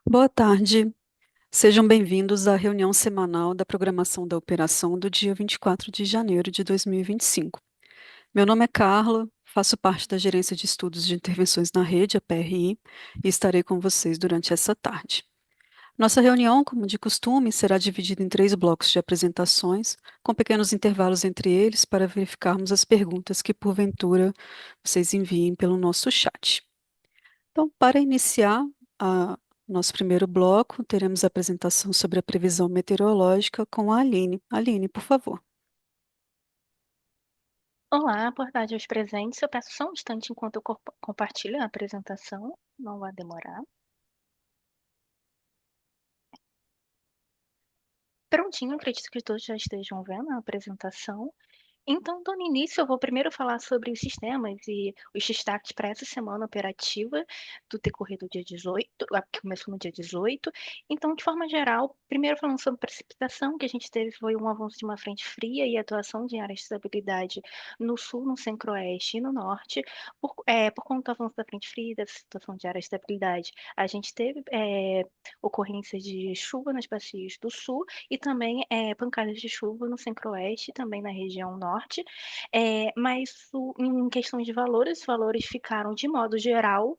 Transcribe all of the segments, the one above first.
Boa tarde. Sejam bem-vindos à reunião semanal da programação da operação do dia 24 de janeiro de 2025. Meu nome é Carla, faço parte da Gerência de Estudos de Intervenções na Rede, a PRI, e estarei com vocês durante essa tarde. Nossa reunião, como de costume, será dividida em 3 blocos de apresentações, com pequenos intervalos entre eles para verificarmos as perguntas que, porventura, vocês enviem pelo nosso chat. Então, para iniciar a nosso primeiro bloco, teremos a apresentação sobre a previsão meteorológica com a Aline. Aline, por favor. Olá, boa tarde aos presentes. Eu peço só um instante enquanto eu compartilho a apresentação, não vai demorar. Prontinho, acredito que todos já estejam vendo a apresentação. Então, dando início, eu vou primeiro falar sobre os sistemas e os destaques para essa semana operativa do decorrer do dia 18, que começou no dia 18. Então, de forma geral, primeiro falando sobre precipitação, que a gente teve foi um avanço de uma frente fria e atuação de áreas de estabilidade no sul, no centro-oeste e no norte. Por conta do avanço da frente fria e da situação de áreas de estabilidade, a gente teve ocorrência de chuva nas bacias do sul e também pancadas de chuva no centro-oeste e também na região norte. Mas em questão de valores, os valores ficaram, de modo geral,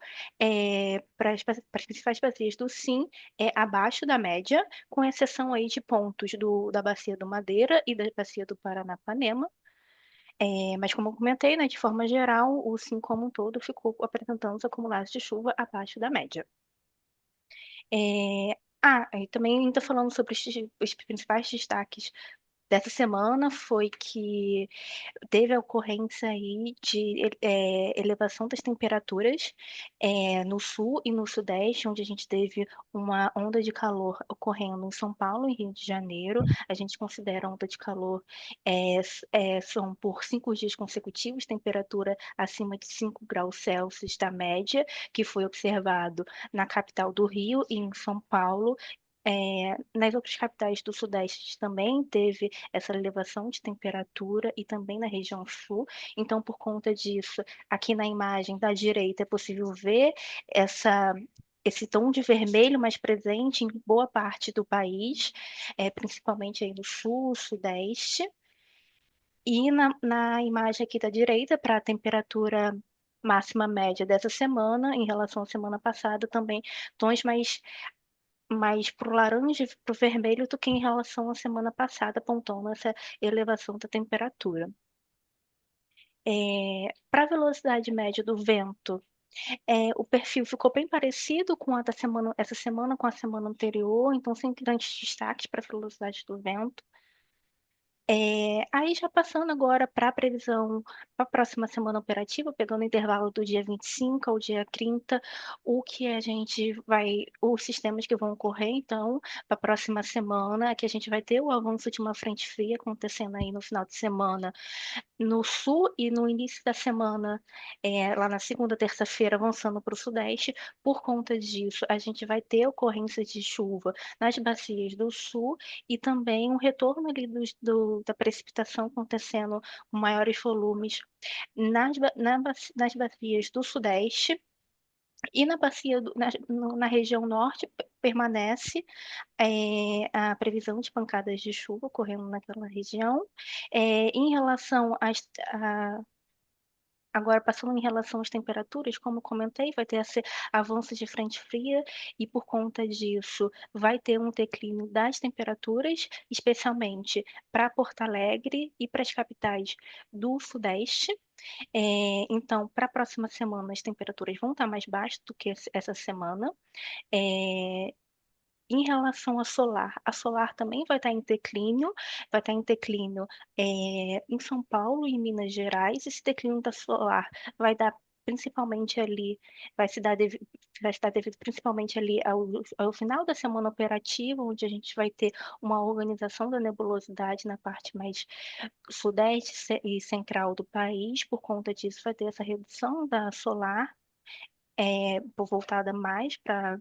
para as principais bacias do Sim, abaixo da média, com exceção aí de pontos da bacia do Madeira e da bacia do Paranapanema. Mas como eu comentei, né, de forma geral, o Sim como um todo ficou apresentando os acumulados de chuva abaixo da média. E também ainda falando sobre os principais destaques dessa semana foi que teve a ocorrência aí de elevação das temperaturas no sul e no sudeste, onde a gente teve uma onda de calor ocorrendo em São Paulo e Rio de Janeiro. A gente considera a onda de calor são por 5 dias consecutivos, temperatura acima de 5 graus Celsius da média, que foi observado na capital do Rio e em São Paulo. Nas outras capitais do Sudeste também teve essa elevação de temperatura e também na região sul. Então, por conta disso, aqui na imagem da direita é possível ver esse tom de vermelho mais presente em boa parte do país, principalmente aí no sul, sudeste. E na imagem aqui da direita, para a temperatura máxima média dessa semana, em relação à semana passada, também tons mais para o laranja e para o vermelho do que em relação à semana passada, apontando essa elevação da temperatura. Para a velocidade média do vento, o perfil ficou bem parecido com a da semana, essa semana com a semana anterior, então sem grandes destaques para a velocidade do vento. Aí já passando agora para a previsão para a próxima semana operativa, pegando o intervalo do dia 25 ao dia 30, os sistemas que vão ocorrer, então, para a próxima semana, que a gente vai ter o avanço de uma frente fria acontecendo aí no final de semana no sul e no início da semana, lá na segunda, terça-feira, avançando para o sudeste. Por conta disso, a gente vai ter ocorrências de chuva nas bacias do sul e também um retorno ali da precipitação acontecendo com maiores volumes nas bacias do sudeste. E na bacia na região norte permanece a previsão de pancadas de chuva ocorrendo naquela região. Em relação agora, passando em relação às temperaturas, como comentei, vai ter esse avanço de frente fria e, por conta disso, vai ter um declínio das temperaturas, especialmente para Porto Alegre e para as capitais do Sudeste. Então, para a próxima semana, as temperaturas vão estar mais baixas do que essa semana. É, Em relação a solar também vai estar em declínio em São Paulo e em Minas Gerais. Esse declínio da solar vai dar principalmente ali, vai se dar devido, vai estar devido principalmente ali ao final da semana operativa, onde a gente vai ter uma organização da nebulosidade na parte mais sudeste e central do país. Por conta disso, vai ter essa redução da solar, voltada mais para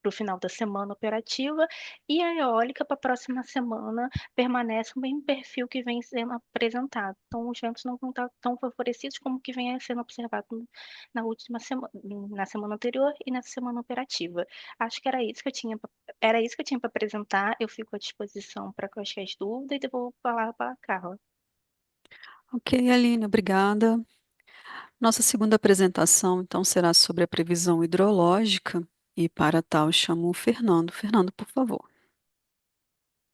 para o final da semana operativa, e a eólica para a próxima semana permanece o mesmo perfil que vem sendo apresentado. Então, os ventos não vão estar tão favorecidos como o que vem sendo observado na última semana, na semana anterior e nessa semana operativa. Acho que era isso que eu tinha para apresentar. Eu fico à disposição para quaisquer dúvidas e devolvo a palavra para a Carla. Ok, Aline, obrigada. Nossa segunda apresentação, então, será sobre a previsão hidrológica, e para tal chamo o Fernando. Fernando, por favor.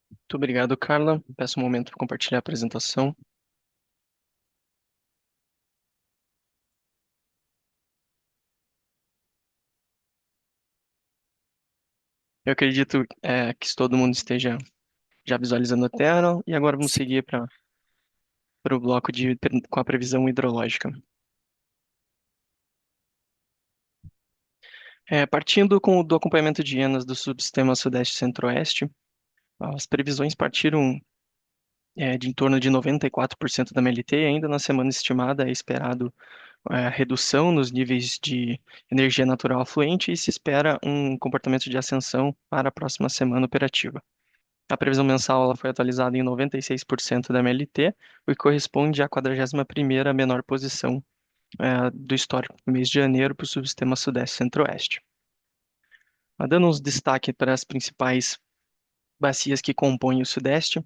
Muito obrigado, Carla. Peço um momento para compartilhar a apresentação. Eu acredito que todo mundo esteja já visualizando a tela e agora vamos Sim. seguir para o bloco com a previsão hidrológica. Partindo do acompanhamento de ENAs do subsistema Sudeste e Centro-Oeste, as previsões partiram de em torno de 94% da MLT e ainda na semana estimada é esperado redução nos níveis de energia natural afluente e se espera um comportamento de ascensão para a próxima semana operativa. A previsão mensal ela foi atualizada em 96% da MLT, o que corresponde à 41ª menor posição do histórico do mês de janeiro para o subsistema Sudeste e Centro-Oeste. Dando uns destaque para as principais bacias que compõem o Sudeste,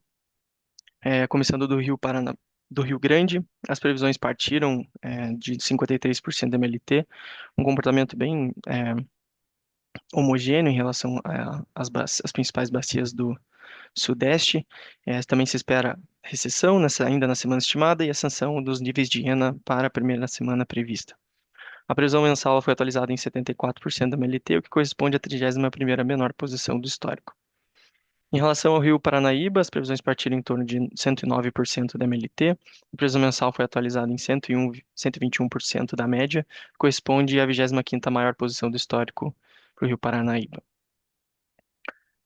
começando do Rio Paraná, do Rio Grande, as previsões partiram de 53% da MLT, um comportamento bem homogêneo em relação às principais bacias do Sudeste. Também se espera recessão ainda na semana estimada e ascensão dos níveis de ENA para a primeira semana prevista. A previsão mensal foi atualizada em 74% da MLT, o que corresponde à 31ª menor posição do histórico. Em relação ao Rio Paranaíba, as previsões partiram em torno de 109% da MLT. A previsão mensal foi atualizada em 121% da média, corresponde à 25ª maior posição do histórico para o Rio Paranaíba.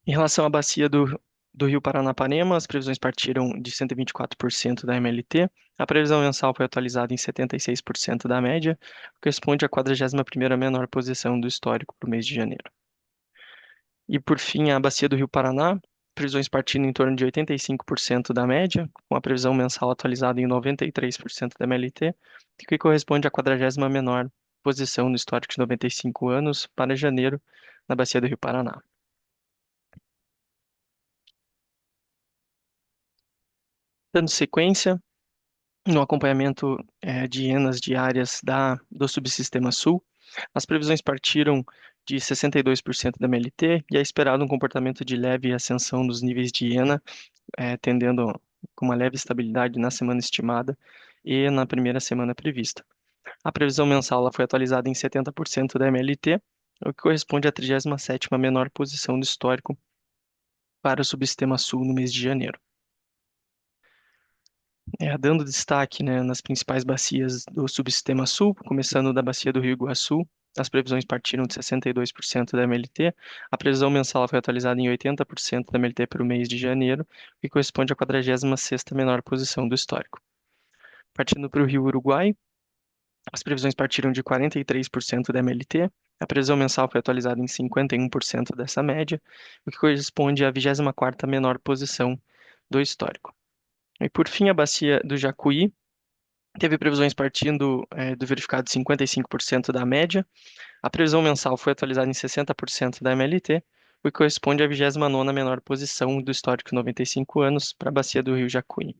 Em relação à bacia do Rio Paranapanema, as previsões partiram de 124% da MLT. A previsão mensal foi atualizada em 76% da média, que corresponde à 41ª menor posição do histórico para o mês de janeiro. E por fim, a bacia do Rio Paraná, previsões partindo em torno de 85% da média, com a previsão mensal atualizada em 93% da MLT, que corresponde à 40ª menor posição no histórico de 95 anos para janeiro na bacia do Rio Paraná. Dando sequência, no acompanhamento de ENAs diárias do Subsistema Sul, as previsões partiram de 62% da MLT e é esperado um comportamento de leve ascensão dos níveis de ENA, tendendo com uma leve estabilidade na semana estimada e na primeira semana prevista. A previsão mensal ela foi atualizada em 70% da MLT, o que corresponde à 37ª menor posição do histórico para o Subsistema Sul no mês de janeiro. Dando destaque, né, nas principais bacias do Subsistema Sul, começando da bacia do Rio Iguaçu, as previsões partiram de 62% da MLT, a previsão mensal foi atualizada em 80% da MLT para o mês de janeiro, que corresponde à 46ª menor posição do histórico. Partindo para o Rio Uruguai, as previsões partiram de 43% da MLT, a previsão mensal foi atualizada em 51% dessa média, o que corresponde à 24ª menor posição do histórico. E por fim, a bacia do Jacuí teve previsões partindo do verificado de 55% da média. A previsão mensal foi atualizada em 60% da MLT, o que corresponde à 29ª menor posição do histórico de 95 anos para a bacia do Rio Jacuí,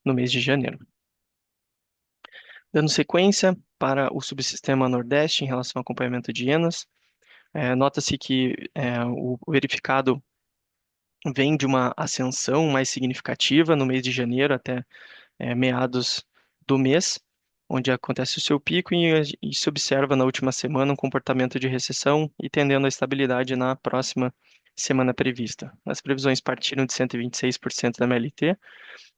no mês de janeiro. Dando sequência para o subsistema Nordeste em relação ao acompanhamento de ENAs, nota-se que o verificado vem de uma ascensão mais significativa no mês de janeiro até meados do mês, onde acontece o seu pico e se observa na última semana um comportamento de recessão e tendendo à estabilidade na próxima semana prevista. As previsões partiram de 126% da MLT,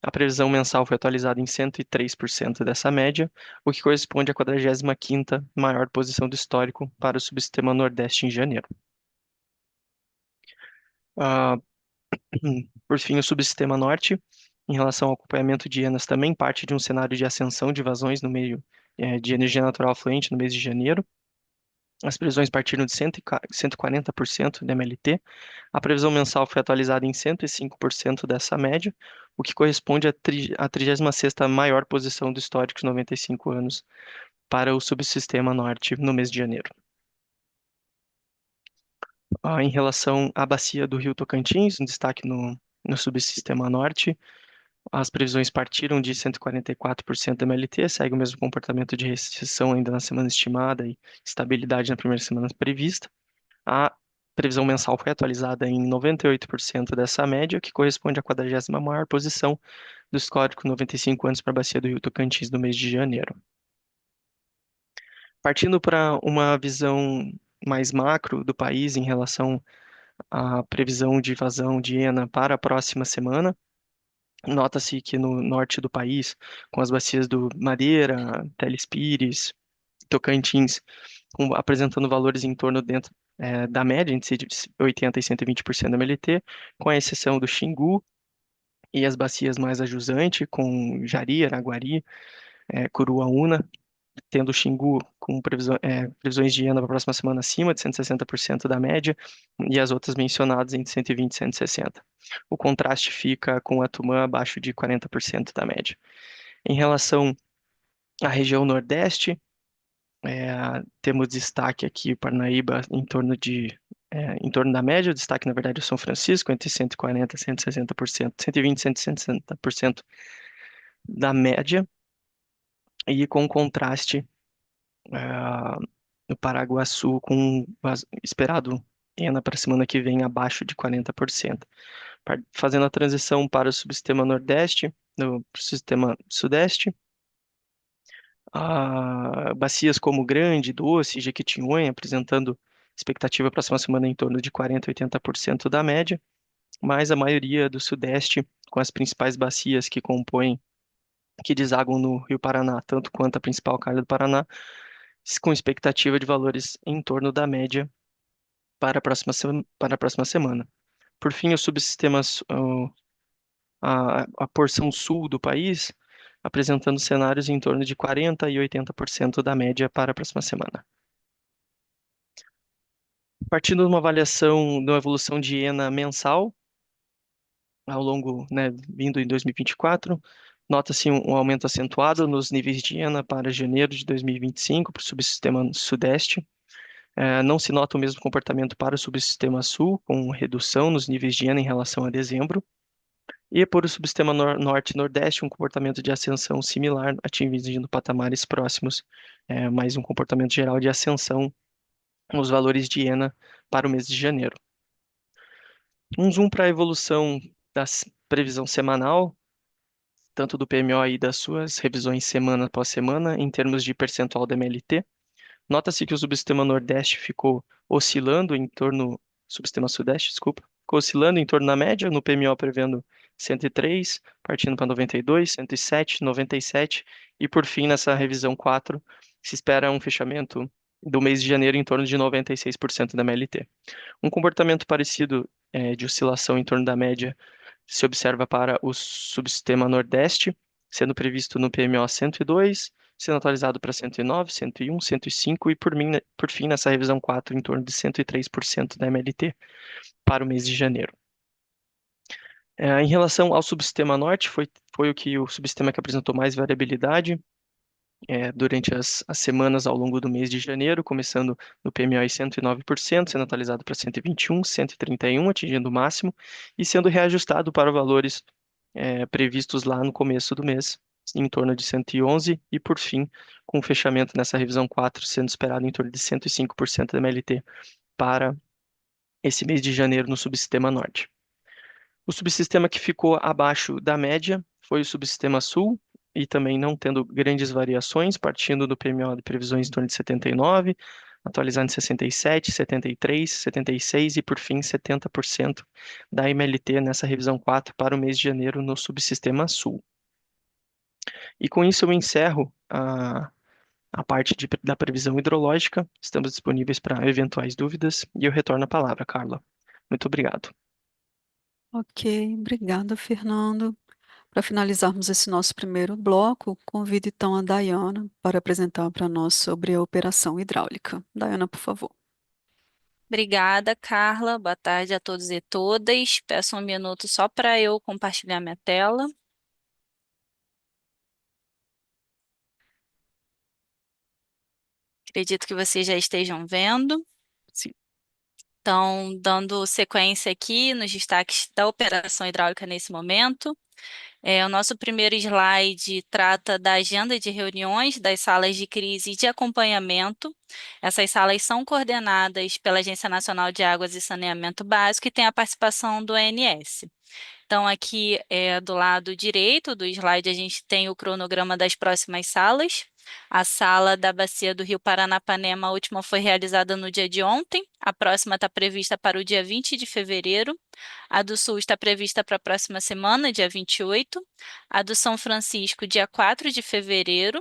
a previsão mensal foi atualizada em 103% dessa média, o que corresponde à 45ª maior posição do histórico para o subsistema Nordeste em janeiro. Ah, Por fim, o subsistema Norte, em relação ao acompanhamento de ENAs, também parte de um cenário de ascensão de vazões no meio de energia natural fluente no mês de janeiro. As previsões partiram de 140% da MLT. A previsão mensal foi atualizada em 105% dessa média, o que corresponde à 36ª maior posição do histórico de 95 anos para o subsistema norte no mês de janeiro. Em relação à bacia do Rio Tocantins, um destaque no subsistema norte, as previsões partiram de 144% da MLT, segue o mesmo comportamento de recessão ainda na semana estimada e estabilidade na primeira semana prevista. A previsão mensal foi atualizada em 98% dessa média, que corresponde à 40ª maior posição do histórico 95 anos para a bacia do Rio Tocantins no mês de janeiro. Partindo para uma visão mais macro do país em relação à previsão de vazão de ENA para a próxima semana, nota-se que no norte do país, com as bacias do Madeira, Telespires, Tocantins, apresentando valores em torno dentro da média, entre 80% e 120% da MLT, com a exceção do Xingu e as bacias mais a jusante, com Jari, Araguari, Curuaúna, tendo o Xingu com previsões de ENA para a próxima semana acima de 160% da média, e as outras mencionadas entre 120 e 160. O contraste fica com a Tumã abaixo de 40% da média. Em relação à região Nordeste, temos destaque aqui Parnaíba em torno da média, o destaque na verdade é o São Francisco, entre 140% e 160%, 120% e 160% da média, e com contraste no Paraguaçu, com esperado ENA para a semana que vem abaixo de 40%. Fazendo a transição para o subsistema Nordeste, no sistema Sudeste, bacias como Grande, Doce, Jequitinhonha, apresentando expectativa para a próxima semana em torno de 40% a 80% da média, mas a maioria do Sudeste, com as principais bacias que desaguam no Rio Paraná, tanto quanto a principal calha do Paraná, com expectativa de valores em torno da média para a próxima semana. Por fim, os subsistemas, a porção sul do país, apresentando cenários em torno de 40% e 80% da média para a próxima semana. Partindo de uma avaliação de uma evolução de ENA mensal, ao longo, né, vindo em 2024, nota-se um aumento acentuado nos níveis de ENA para janeiro de 2025 para o subsistema Sudeste. Não se nota o mesmo comportamento para o subsistema Sul, com redução nos níveis de ENA em relação a dezembro. E por o subsistema Norte e Nordeste, um comportamento de ascensão similar, atingindo patamares próximos, mas um comportamento geral de ascensão nos valores de ENA para o mês de janeiro. Um zoom para a evolução da previsão semanal, tanto do PMO e das suas revisões semana após semana, em termos de percentual da MLT. Nota-se que o subsistema Nordeste ficou oscilando em torno, subsistema Sudeste, desculpa, ficou oscilando em torno da média, no PMO prevendo 103, partindo para 92, 107, 97, e por fim, nessa revisão 4, se espera um fechamento do mês de janeiro em torno de 96% da MLT. Um comportamento parecido de oscilação em torno da média se observa para o subsistema Nordeste, sendo previsto no PMO 102, sendo atualizado para 109, 101, 105 e, por fim, nessa revisão 4, em torno de 103% da MLT para o mês de janeiro. Em relação ao subsistema Norte, foi o subsistema que apresentou mais variabilidade durante as semanas ao longo do mês de janeiro, começando no PMO em 109%, sendo atualizado para 121, 131, atingindo o máximo, e sendo reajustado para valores previstos lá no começo do mês, em torno de 111, e por fim, com o fechamento nessa revisão 4, sendo esperado em torno de 105% da MLT para esse mês de janeiro no subsistema Norte. O subsistema que ficou abaixo da média foi o subsistema Sul, e também não tendo grandes variações, partindo do PMO de previsões em torno de 79, atualizando em 67, 73, 76 e, por fim, 70% da MLT nessa revisão 4 para o mês de janeiro no subsistema Sul. E com isso eu encerro a parte da previsão hidrológica. Estamos disponíveis para eventuais dúvidas e eu retorno a palavra, Carla. Muito obrigado. Ok, obrigada, Fernando. Para finalizarmos esse nosso primeiro bloco, convido então a Dayana para apresentar para nós sobre a operação hidráulica. Dayana, por favor. Obrigada, Carla. Boa tarde a todos e todas. Peço um minuto só para eu compartilhar minha tela. Acredito que vocês já estejam vendo. Sim. Então, dando sequência aqui nos destaques da operação hidráulica nesse momento. O nosso primeiro slide trata da agenda de reuniões das salas de crise e de acompanhamento. Essas salas são coordenadas pela Agência Nacional de Águas e Saneamento Básico e tem a participação do ONS. Então, aqui do lado direito do slide, a gente tem o cronograma das próximas salas. A sala da Bacia do Rio Paranapanema, a última foi realizada no dia de ontem. A próxima está prevista para o dia 20 de fevereiro. A do Sul está prevista para a próxima semana, dia 28. A do São Francisco, dia 4 de fevereiro.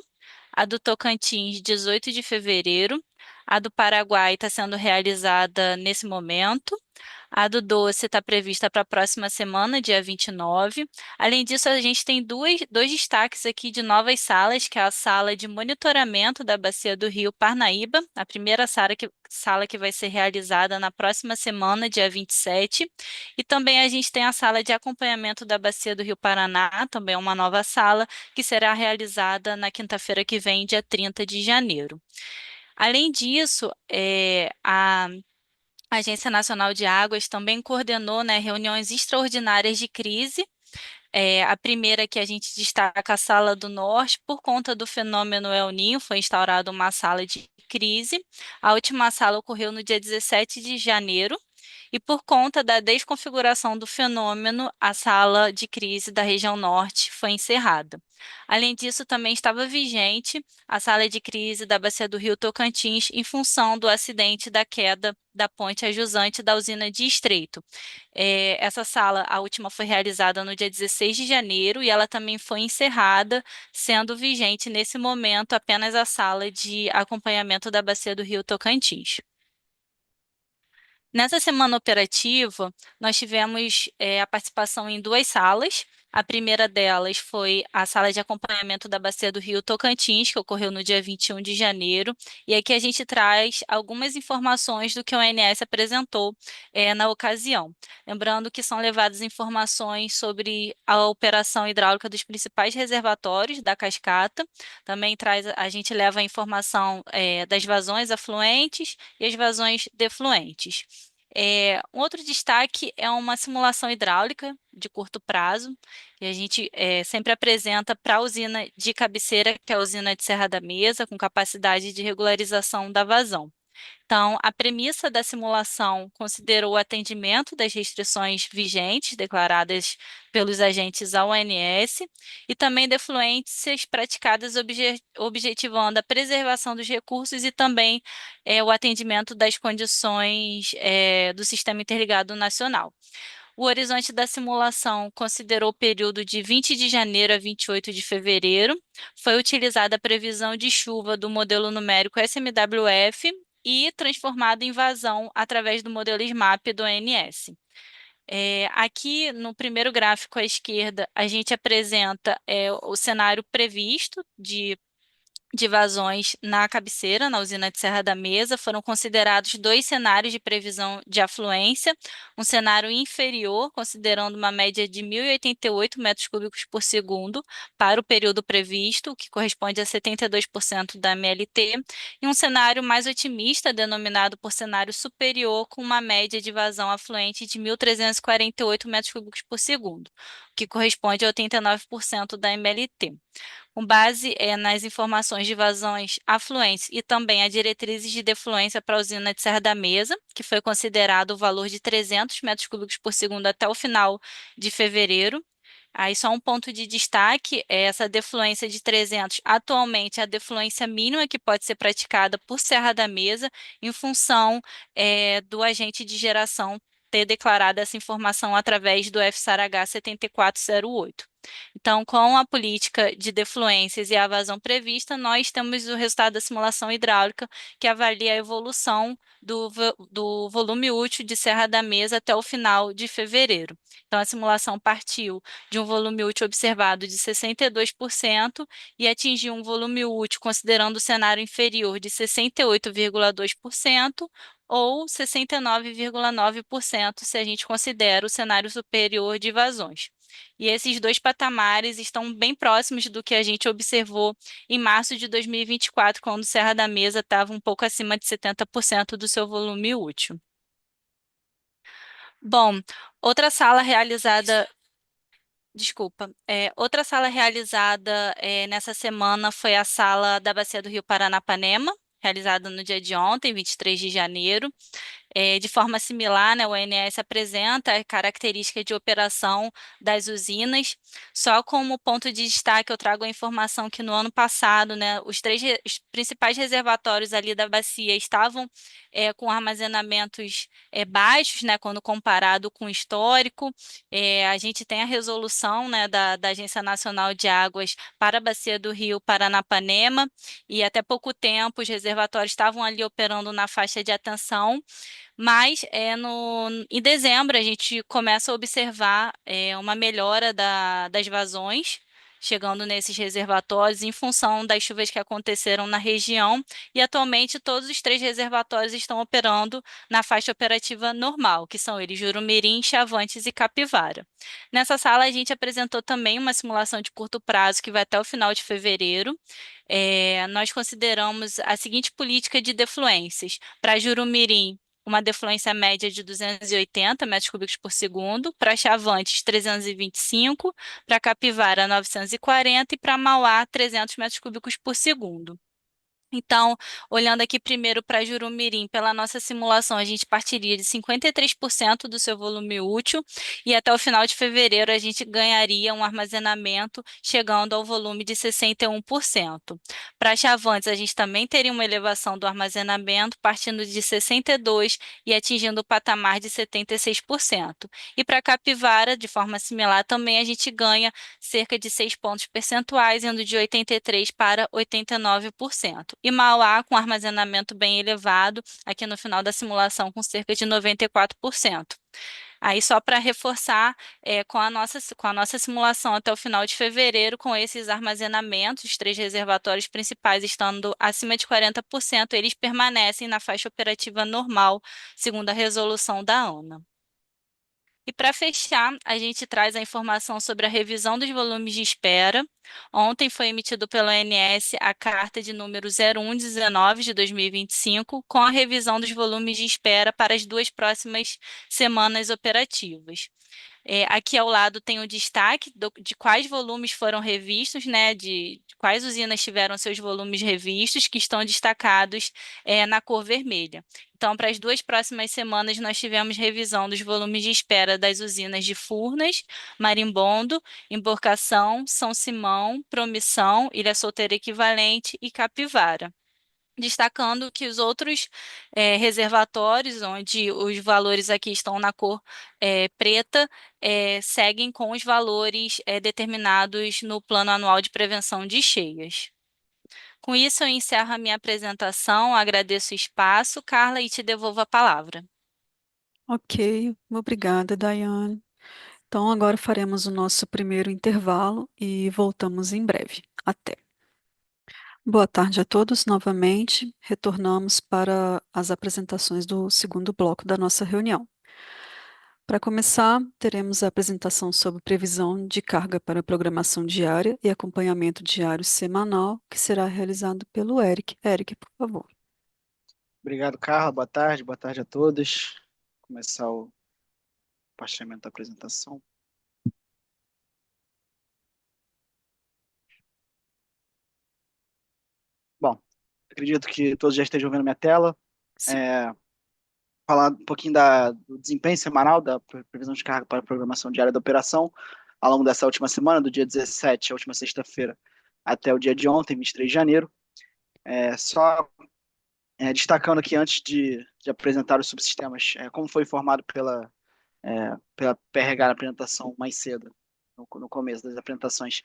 A do Tocantins, 18 de fevereiro. A do Paraguai está sendo realizada nesse momento. A do Doce está prevista para a próxima semana, dia 29. Além disso, a gente tem dois destaques aqui de novas salas, que é a sala de monitoramento da Bacia do Rio Parnaíba, a primeira sala que vai ser realizada na próxima semana, dia 27. E também a gente tem a sala de acompanhamento da Bacia do Rio Paraná, também uma nova sala, que será realizada na quinta-feira que vem, dia 30 de janeiro. Além disso, a Agência Nacional de Águas também coordenou, né, reuniões extraordinárias de crise. A primeira que a gente destaca, a Sala do Norte, por conta do fenômeno El Niño, foi instaurada uma sala de crise. A última sala ocorreu no dia 17 de janeiro. E por conta da desconfiguração do fenômeno, a sala de crise da região norte foi encerrada. Além disso, também estava vigente a sala de crise da Bacia do Rio Tocantins em função do acidente da queda da ponte a jusante da usina de Estreito. Essa sala, a última, foi realizada no dia 16 de janeiro e ela também foi encerrada, sendo vigente nesse momento apenas a sala de acompanhamento da Bacia do Rio Tocantins. Nessa semana operativa, nós tivemos a participação em duas salas. A primeira delas foi a sala de acompanhamento da Bacia do Rio Tocantins, que ocorreu no dia 21 de janeiro. E aqui a gente traz algumas informações do que o ONS apresentou na ocasião. Lembrando que são levadas informações sobre a operação hidráulica dos principais reservatórios da cascata. Também a gente leva a informação das vazões afluentes e as vazões defluentes. Um outro destaque é uma simulação hidráulica de curto prazo, que a gente sempre apresenta para a usina de cabeceira, que é a usina de Serra da Mesa, com capacidade de regularização da vazão. Então, a premissa da simulação considerou o atendimento das restrições vigentes declaradas pelos agentes ao ONS e também defluências praticadas objetivando a preservação dos recursos e também o atendimento das condições do Sistema Interligado Nacional. O horizonte da simulação considerou o período de 20 de janeiro a 28 de fevereiro. Foi utilizada a previsão de chuva do modelo numérico SMWF e transformado em vazão através do modelo SMAP do ONS. Aqui no primeiro gráfico à esquerda, a gente apresenta o cenário previsto de vazões na cabeceira, na usina de Serra da Mesa. Foram considerados dois cenários de previsão de afluência, um cenário inferior, considerando uma média de 1.088 metros cúbicos por segundo para o período previsto, que corresponde a 72% da MLT, e um cenário mais otimista, denominado por cenário superior, com uma média de vazão afluente de 1.348 metros cúbicos por segundo, que corresponde a 89% da MLT. Com base nas informações de vazões afluentes e também as diretrizes de defluência para a usina de Serra da Mesa, que foi considerado o valor de 300 metros cúbicos por segundo até o final de fevereiro. Aí só um ponto de destaque é essa defluência de 300, atualmente é a defluência mínima que pode ser praticada por Serra da Mesa em função do agente de geração ter declarado essa informação através do FSAR H 7408. Então, com a política de defluências e a vazão prevista, nós temos o resultado da simulação hidráulica, que avalia a evolução do volume útil de Serra da Mesa até o final de fevereiro. Então, a simulação partiu de um volume útil observado de 62% e atingiu um volume útil, considerando o cenário inferior, de 68,2%, ou 69,9% se a gente considera o cenário superior de vazões. E esses dois patamares estão bem próximos do que a gente observou em março de 2024, quando Serra da Mesa estava um pouco acima de 70% do seu volume útil. Bom, outra sala realizada. Desculpa. Outra sala realizada nessa semana foi a sala da Bacia do Rio Paranapanema, realizada no dia de ontem, 23 de janeiro. De forma similar, né, o ONS apresenta a característica de operação das usinas. Só como ponto de destaque, eu trago a informação que no ano passado, né, os principais reservatórios ali da bacia estavam com armazenamentos baixos, né, quando comparado com o histórico. A gente tem a resolução, né, da Agência Nacional de Águas para a Bacia do Rio Paranapanema, e até pouco tempo os reservatórios estavam ali operando na faixa de atenção. Mas em dezembro a gente começa a observar uma melhora das vazões, chegando nesses reservatórios em função das chuvas que aconteceram na região, e atualmente todos os 3 reservatórios estão operando na faixa operativa normal, que são eles Jurumirim, Chavantes e Capivara. Nessa sala a gente apresentou também uma simulação de curto prazo que vai até o final de fevereiro. Nós consideramos a seguinte política de defluências. Para Jurumirim, uma defluência média de 280 metros cúbicos por segundo, para Chavantes 325, para Capivara 940 e para Mauá 300 metros cúbicos por segundo. Então, olhando aqui primeiro para Jurumirim, pela nossa simulação, a gente partiria de 53% do seu volume útil e até o final de fevereiro a gente ganharia um armazenamento chegando ao volume de 61%. Para Chavantes, a gente também teria uma elevação do armazenamento partindo de 62% e atingindo o patamar de 76%. E para Capivara, de forma similar, também a gente ganha cerca de 6 pontos percentuais, indo de 83% para 89%. E Mauá, com armazenamento bem elevado, aqui no final da simulação, com cerca de 94%. Aí, só para reforçar, com a nossa simulação até o final de fevereiro, com esses armazenamentos, os 3 reservatórios principais estando acima de 40%, eles permanecem na faixa operativa normal, segundo a resolução da ANA. E para fechar, a gente traz a informação sobre a revisão dos volumes de espera. Ontem foi emitido pelo ONS a carta de número 0119 de 2025, com a revisão dos volumes de espera para as 2 próximas semanas operativas. Aqui ao lado tem o destaque de quais volumes foram revistos, né, de quais usinas tiveram seus volumes revistos, que estão destacados na cor vermelha. Então, para as 2 próximas semanas, nós tivemos revisão dos volumes de espera das usinas de Furnas, Marimbondo, Emborcação, São Simão, Promissão, Ilha Solteira Equivalente e Capivara. Destacando que os outros reservatórios, onde os valores aqui estão na cor preta, seguem com os valores determinados no Plano Anual de Prevenção de Cheias. Com isso, eu encerro a minha apresentação, agradeço o espaço, Carla, e te devolvo a palavra. Ok, obrigada, Daiane. Então, agora faremos o nosso primeiro intervalo e voltamos em breve. Até. Boa tarde a todos novamente. Retornamos para as apresentações do segundo bloco da nossa reunião. Para começar, teremos a apresentação sobre previsão de carga para programação diária e acompanhamento diário semanal, que será realizado pelo Eric. Eric, por favor. Obrigado, Carla. Boa tarde a todos. Vou começar o compartilhamento da apresentação. Bom, acredito que todos já estejam vendo minha tela. Sim. Falar um pouquinho do desempenho semanal da previsão de carga para a programação diária da operação ao longo dessa última semana, do dia 17, a última sexta-feira, até o dia de ontem, 23 de janeiro. Só destacando aqui, antes de apresentar os subsistemas, como foi informado pela PRH na apresentação mais cedo. no começo das apresentações.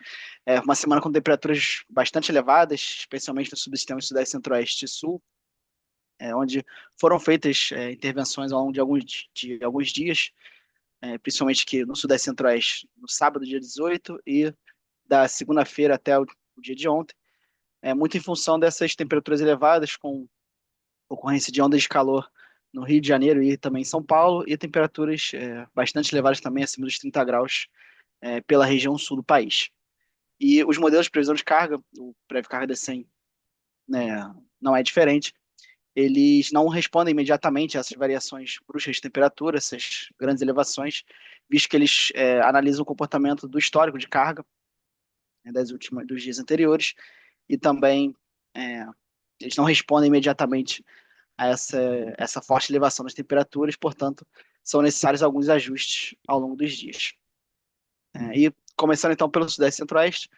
Uma semana com temperaturas bastante elevadas, especialmente no subsistema Sudeste, Centro-Oeste e Sul, onde foram feitas intervenções ao longo de alguns dias, principalmente aqui no Sudeste Centro-Oeste, no sábado, dia 18, e da segunda-feira até o dia de ontem, muito em função dessas temperaturas elevadas, com ocorrência de ondas de calor no Rio de Janeiro e também em São Paulo, e temperaturas bastante elevadas também, acima dos 30 graus, pela região sul do país. E os modelos de previsão de carga, o Prévio Carga DECEM, né, não é diferente, eles não respondem imediatamente a essas variações bruscas de temperatura, essas grandes elevações, visto que eles analisam o comportamento do histórico de carga, né, dos dias anteriores, e também é, eles não respondem imediatamente a essa forte elevação das temperaturas, portanto, são necessários alguns ajustes ao longo dos dias. E começando então pelo Sudeste e Centro-Oeste,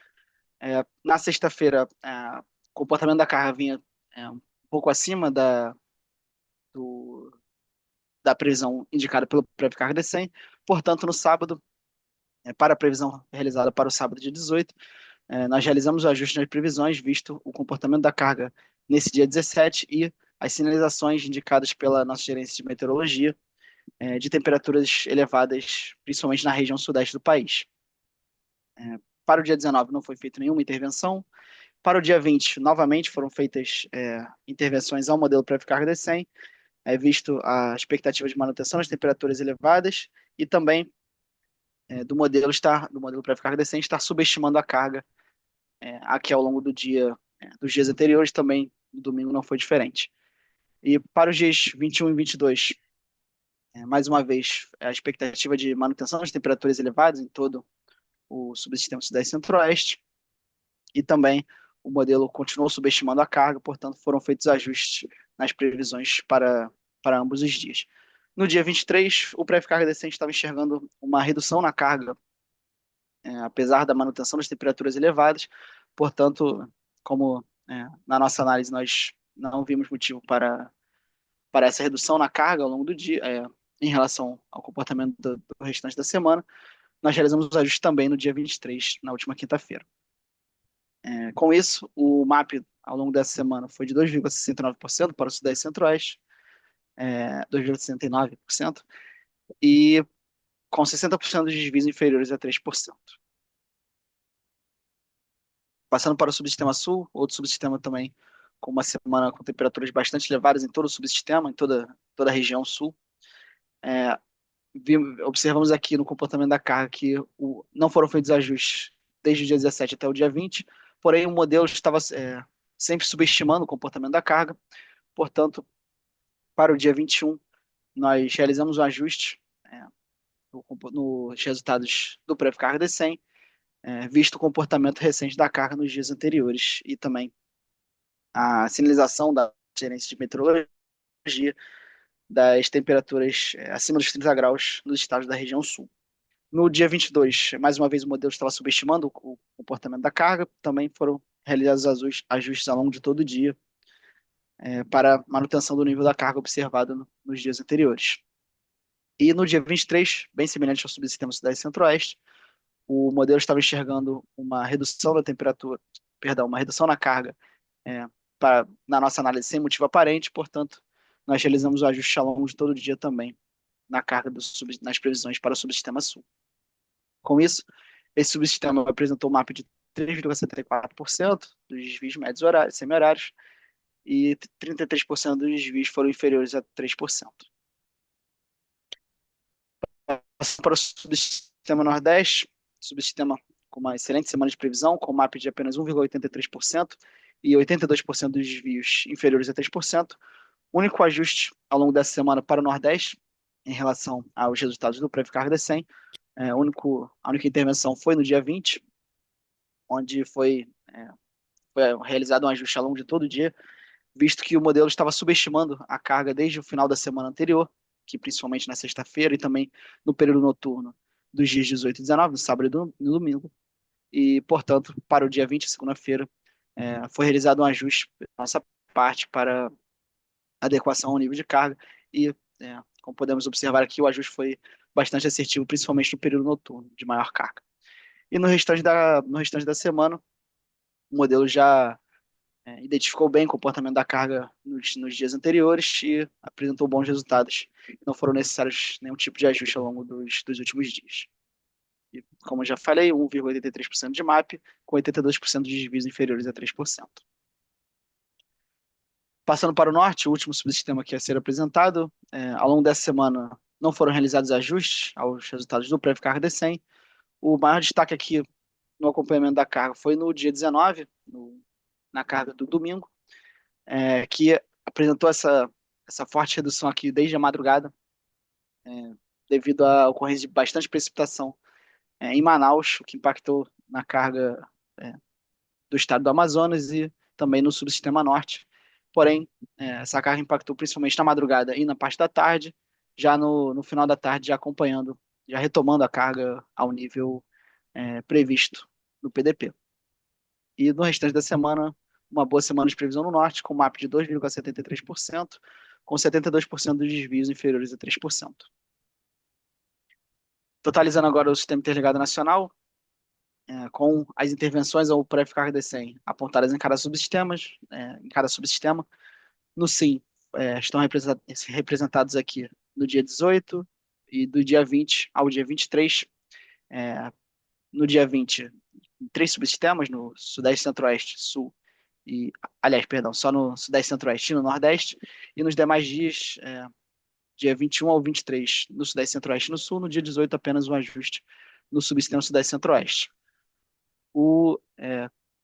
na sexta-feira, o comportamento da carga vinha um pouco acima da previsão indicada pelo Prévio Carga DECEM, portanto, no sábado, para a previsão realizada para o sábado, dia 18, nós realizamos o ajuste nas previsões, visto o comportamento da carga nesse dia 17 e as sinalizações indicadas pela nossa gerência de meteorologia de temperaturas elevadas, principalmente na região sudeste do país. Para o dia 19 não foi feita nenhuma intervenção. Para o dia 20, novamente foram feitas intervenções ao modelo Prévio Carga DECEM, visto a expectativa de manutenção das temperaturas elevadas e também do modelo Prévio Carga DECEM estar subestimando a carga aqui ao longo dos dias anteriores, também no domingo não foi diferente. E para os dias 21 e 22, mais uma vez, a expectativa de manutenção das temperaturas elevadas em todo o subsistema Sudeste e Centro-Oeste, e também o modelo continuou subestimando a carga, portanto, foram feitos ajustes nas previsões para ambos os dias. No dia 23, o Prévio Carga DECEM estava enxergando uma redução na carga, apesar da manutenção das temperaturas elevadas, portanto, como na nossa análise nós não vimos motivo para essa redução na carga ao longo do dia, em relação ao comportamento do restante da semana, nós realizamos os ajustes também no dia 23, na última quinta-feira. Com isso, o MAP ao longo dessa semana foi de 2,69% para o Sudeste e Centro-Oeste, 2,69%, e com 60% dos desvios inferiores a 3%. Passando para o subsistema sul, outro subsistema também com uma semana com temperaturas bastante elevadas em todo o subsistema, em toda a região sul. Observamos aqui no comportamento da carga que não foram feitos ajustes desde o dia 17 até o dia 20, porém o modelo estava sempre subestimando o comportamento da carga, portanto, para o dia 21, nós realizamos um ajuste nos resultados do Prévio Carga DECEM, visto o comportamento recente da carga nos dias anteriores e também a sinalização da gerência de meteorologia das temperaturas acima dos 30 graus nos estados da região sul. No dia 22, mais uma vez o modelo estava subestimando o comportamento da carga, também foram realizados ajustes ao longo de todo o dia para manutenção do nível da carga observado nos dias anteriores. E no dia 23, bem semelhante ao subsistema Sudeste e Centro-Oeste, o modelo estava enxergando uma redução da temperatura, uma redução na carga, na nossa análise sem motivo aparente, portanto, nós realizamos o ajuste ao longo de todo o dia também na carga nas previsões para o subsistema sul. Com isso, esse subsistema apresentou um MAP de 3,74% dos desvios médios semi-horários e 33% dos desvios foram inferiores a 3%. Passando para o subsistema Nordeste, subsistema com uma excelente semana de previsão, com MAP de apenas 1,83% e 82% dos desvios inferiores a 3%. O único ajuste ao longo dessa semana para o Nordeste, em relação aos resultados do Prévio Carga DECEM, a única intervenção foi no dia 20, onde foi realizado um ajuste ao longo de todo o dia, visto que o modelo estava subestimando a carga desde o final da semana anterior, que principalmente na sexta-feira e também no período noturno dos dias 18 e 19, no sábado e no domingo. E, portanto, para o dia 20, segunda-feira, foi realizado um ajuste da nossa parte para adequação ao nível de carga e, como podemos observar aqui, o ajuste foi bastante assertivo, principalmente no período noturno, de maior carga. E no restante da semana, o modelo já identificou bem o comportamento da carga nos dias anteriores e apresentou bons resultados. Não foram necessários nenhum tipo de ajuste ao longo dos últimos dias. E, como eu já falei, 1,83% de MAP, com 82% de desvios inferiores a 3%. Passando para o norte, o último subsistema que ia ser apresentado, ao longo dessa semana não foram realizados ajustes aos resultados do Prévio Carga D100. O maior destaque aqui no acompanhamento da carga foi no dia 19, na carga do domingo, que apresentou essa forte redução aqui desde a madrugada, devido à ocorrência de bastante precipitação em Manaus, o que impactou na carga do estado do Amazonas e também no subsistema norte. Porém, essa carga impactou principalmente na madrugada e na parte da tarde, já no final da tarde, já acompanhando, já retomando a carga ao nível previsto no PDP. E no restante da semana, uma boa semana de previsão no norte, com MAP de 2,73%, com 72% dos desvios inferiores a 3%. Totalizando agora o Sistema Interligado Nacional, com as intervenções ao pré-carga D100 apontadas em cada subsistema. No SIM, estão representados aqui no dia 18 e do dia 20 ao dia 23. No dia 20, em 3 subsistemas, no Sudeste, Centro-Oeste, Sul e, aliás, perdão, só no Sudeste, Centro-Oeste e no Nordeste, e nos demais dias, dia 21 ao 23, no Sudeste, Centro-Oeste e no Sul, no dia 18 apenas um ajuste no subsistema Sudeste, Centro-Oeste.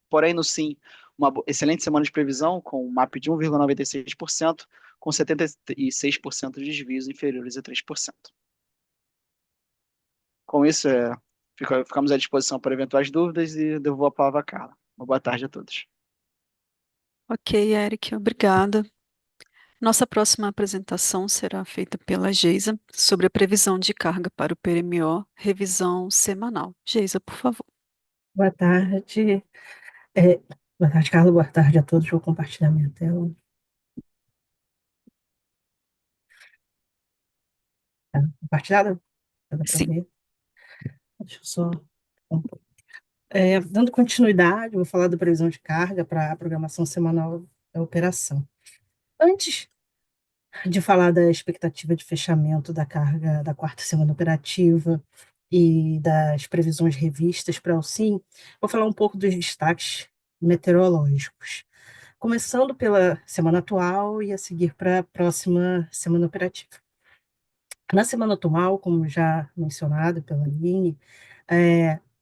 Porém, no SIM, uma excelente semana de previsão, com um MAP de 1,96%, com 76% de desvios inferiores a 3%. Com isso, ficamos à disposição para eventuais dúvidas e devolvo a palavra à Carla. Uma boa tarde a todos. Ok, Eric, obrigada. Nossa próxima apresentação será feita pela Geisa sobre a previsão de carga para o PMO, revisão semanal. Geisa, por favor. Boa tarde. É, boa tarde, Carla. Boa tarde a todos. Vou compartilhar minha tela. Tá compartilhada? Dá para Sim. ver? Deixa eu só. Dando continuidade, vou falar da previsão de carga para a programação semanal da operação. Antes de falar da expectativa de fechamento da carga da quarta semana operativa e das previsões revistas para o SIM, vou falar um pouco dos destaques meteorológicos. Começando pela semana atual e a seguir para a próxima semana operativa. Na semana atual, como já mencionado pela Aline,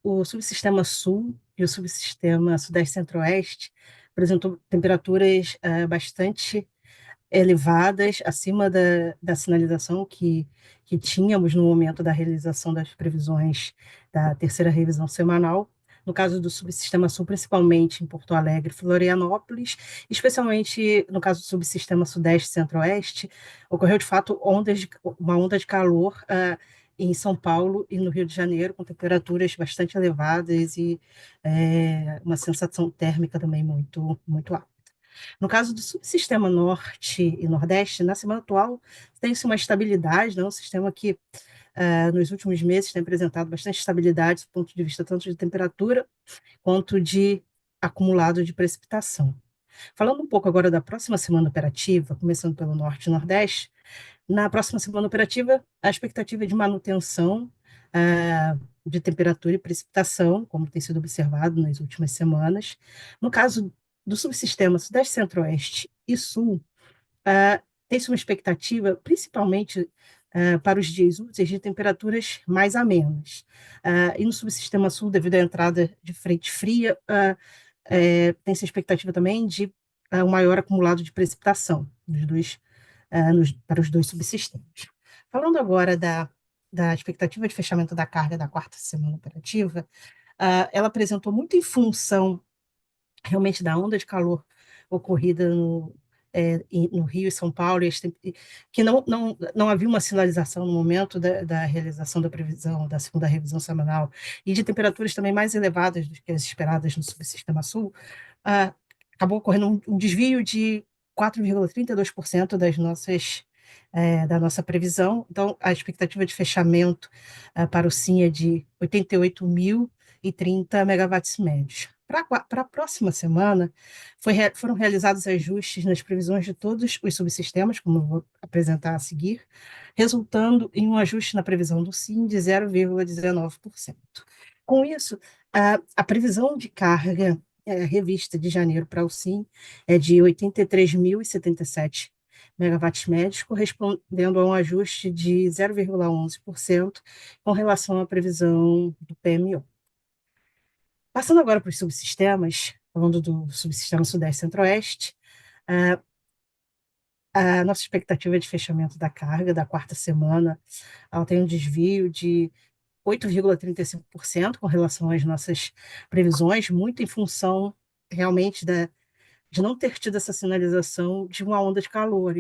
o subsistema Sul e o subsistema Sudeste Centro-Oeste apresentou temperaturas bastante elevadas, acima da sinalização que tínhamos no momento da realização das previsões da terceira revisão semanal. No caso do subsistema Sul, principalmente em Porto Alegre e Florianópolis, especialmente no caso do subsistema Sudeste e Centro-Oeste, ocorreu de fato uma onda de calor em São Paulo e no Rio de Janeiro, com temperaturas bastante elevadas e uma sensação térmica também muito, muito alta. No caso do subsistema Norte e Nordeste, na semana atual, tem-se uma estabilidade, né, um sistema que nos últimos meses tem apresentado bastante estabilidade do ponto de vista tanto de temperatura quanto de acumulado de precipitação. Falando um pouco agora da próxima semana operativa, começando pelo Norte e Nordeste, na próxima semana operativa, a expectativa é de manutenção de temperatura e precipitação, como tem sido observado nas últimas semanas. No caso do subsistema Sudeste, Centro-Oeste e Sul, tem-se uma expectativa, principalmente para os dias úteis, de temperaturas mais amenas. E no subsistema Sul, devido à entrada de frente fria, tem-se a expectativa também de um maior acumulado de precipitação para os dois subsistemas. Falando agora da expectativa de fechamento da carga da quarta semana operativa, ela apresentou muito em função realmente da onda de calor ocorrida no Rio e São Paulo, que não havia uma sinalização no momento da realização da previsão da segunda revisão semanal, e de temperaturas também mais elevadas do que as esperadas no subsistema Sul, acabou ocorrendo um desvio de 4,32% da nossa previsão. Então, a expectativa de fechamento para o SIM é de 88.000 1.130 megawatts médios. Para a próxima semana, foram realizados ajustes nas previsões de todos os subsistemas, como eu vou apresentar a seguir, resultando em um ajuste na previsão do SIM de 0,19%. Com isso, a previsão de carga revista de janeiro para o SIM é de 83.077 megawatts médios, correspondendo a um ajuste de 0,11% com relação à previsão do PMO. Passando agora para os subsistemas, falando do subsistema Sudeste Centro-Oeste, a nossa expectativa de fechamento da carga da quarta semana, ela tem um desvio de 8,35% com relação às nossas previsões, muito em função realmente de não ter tido essa sinalização de uma onda de calor,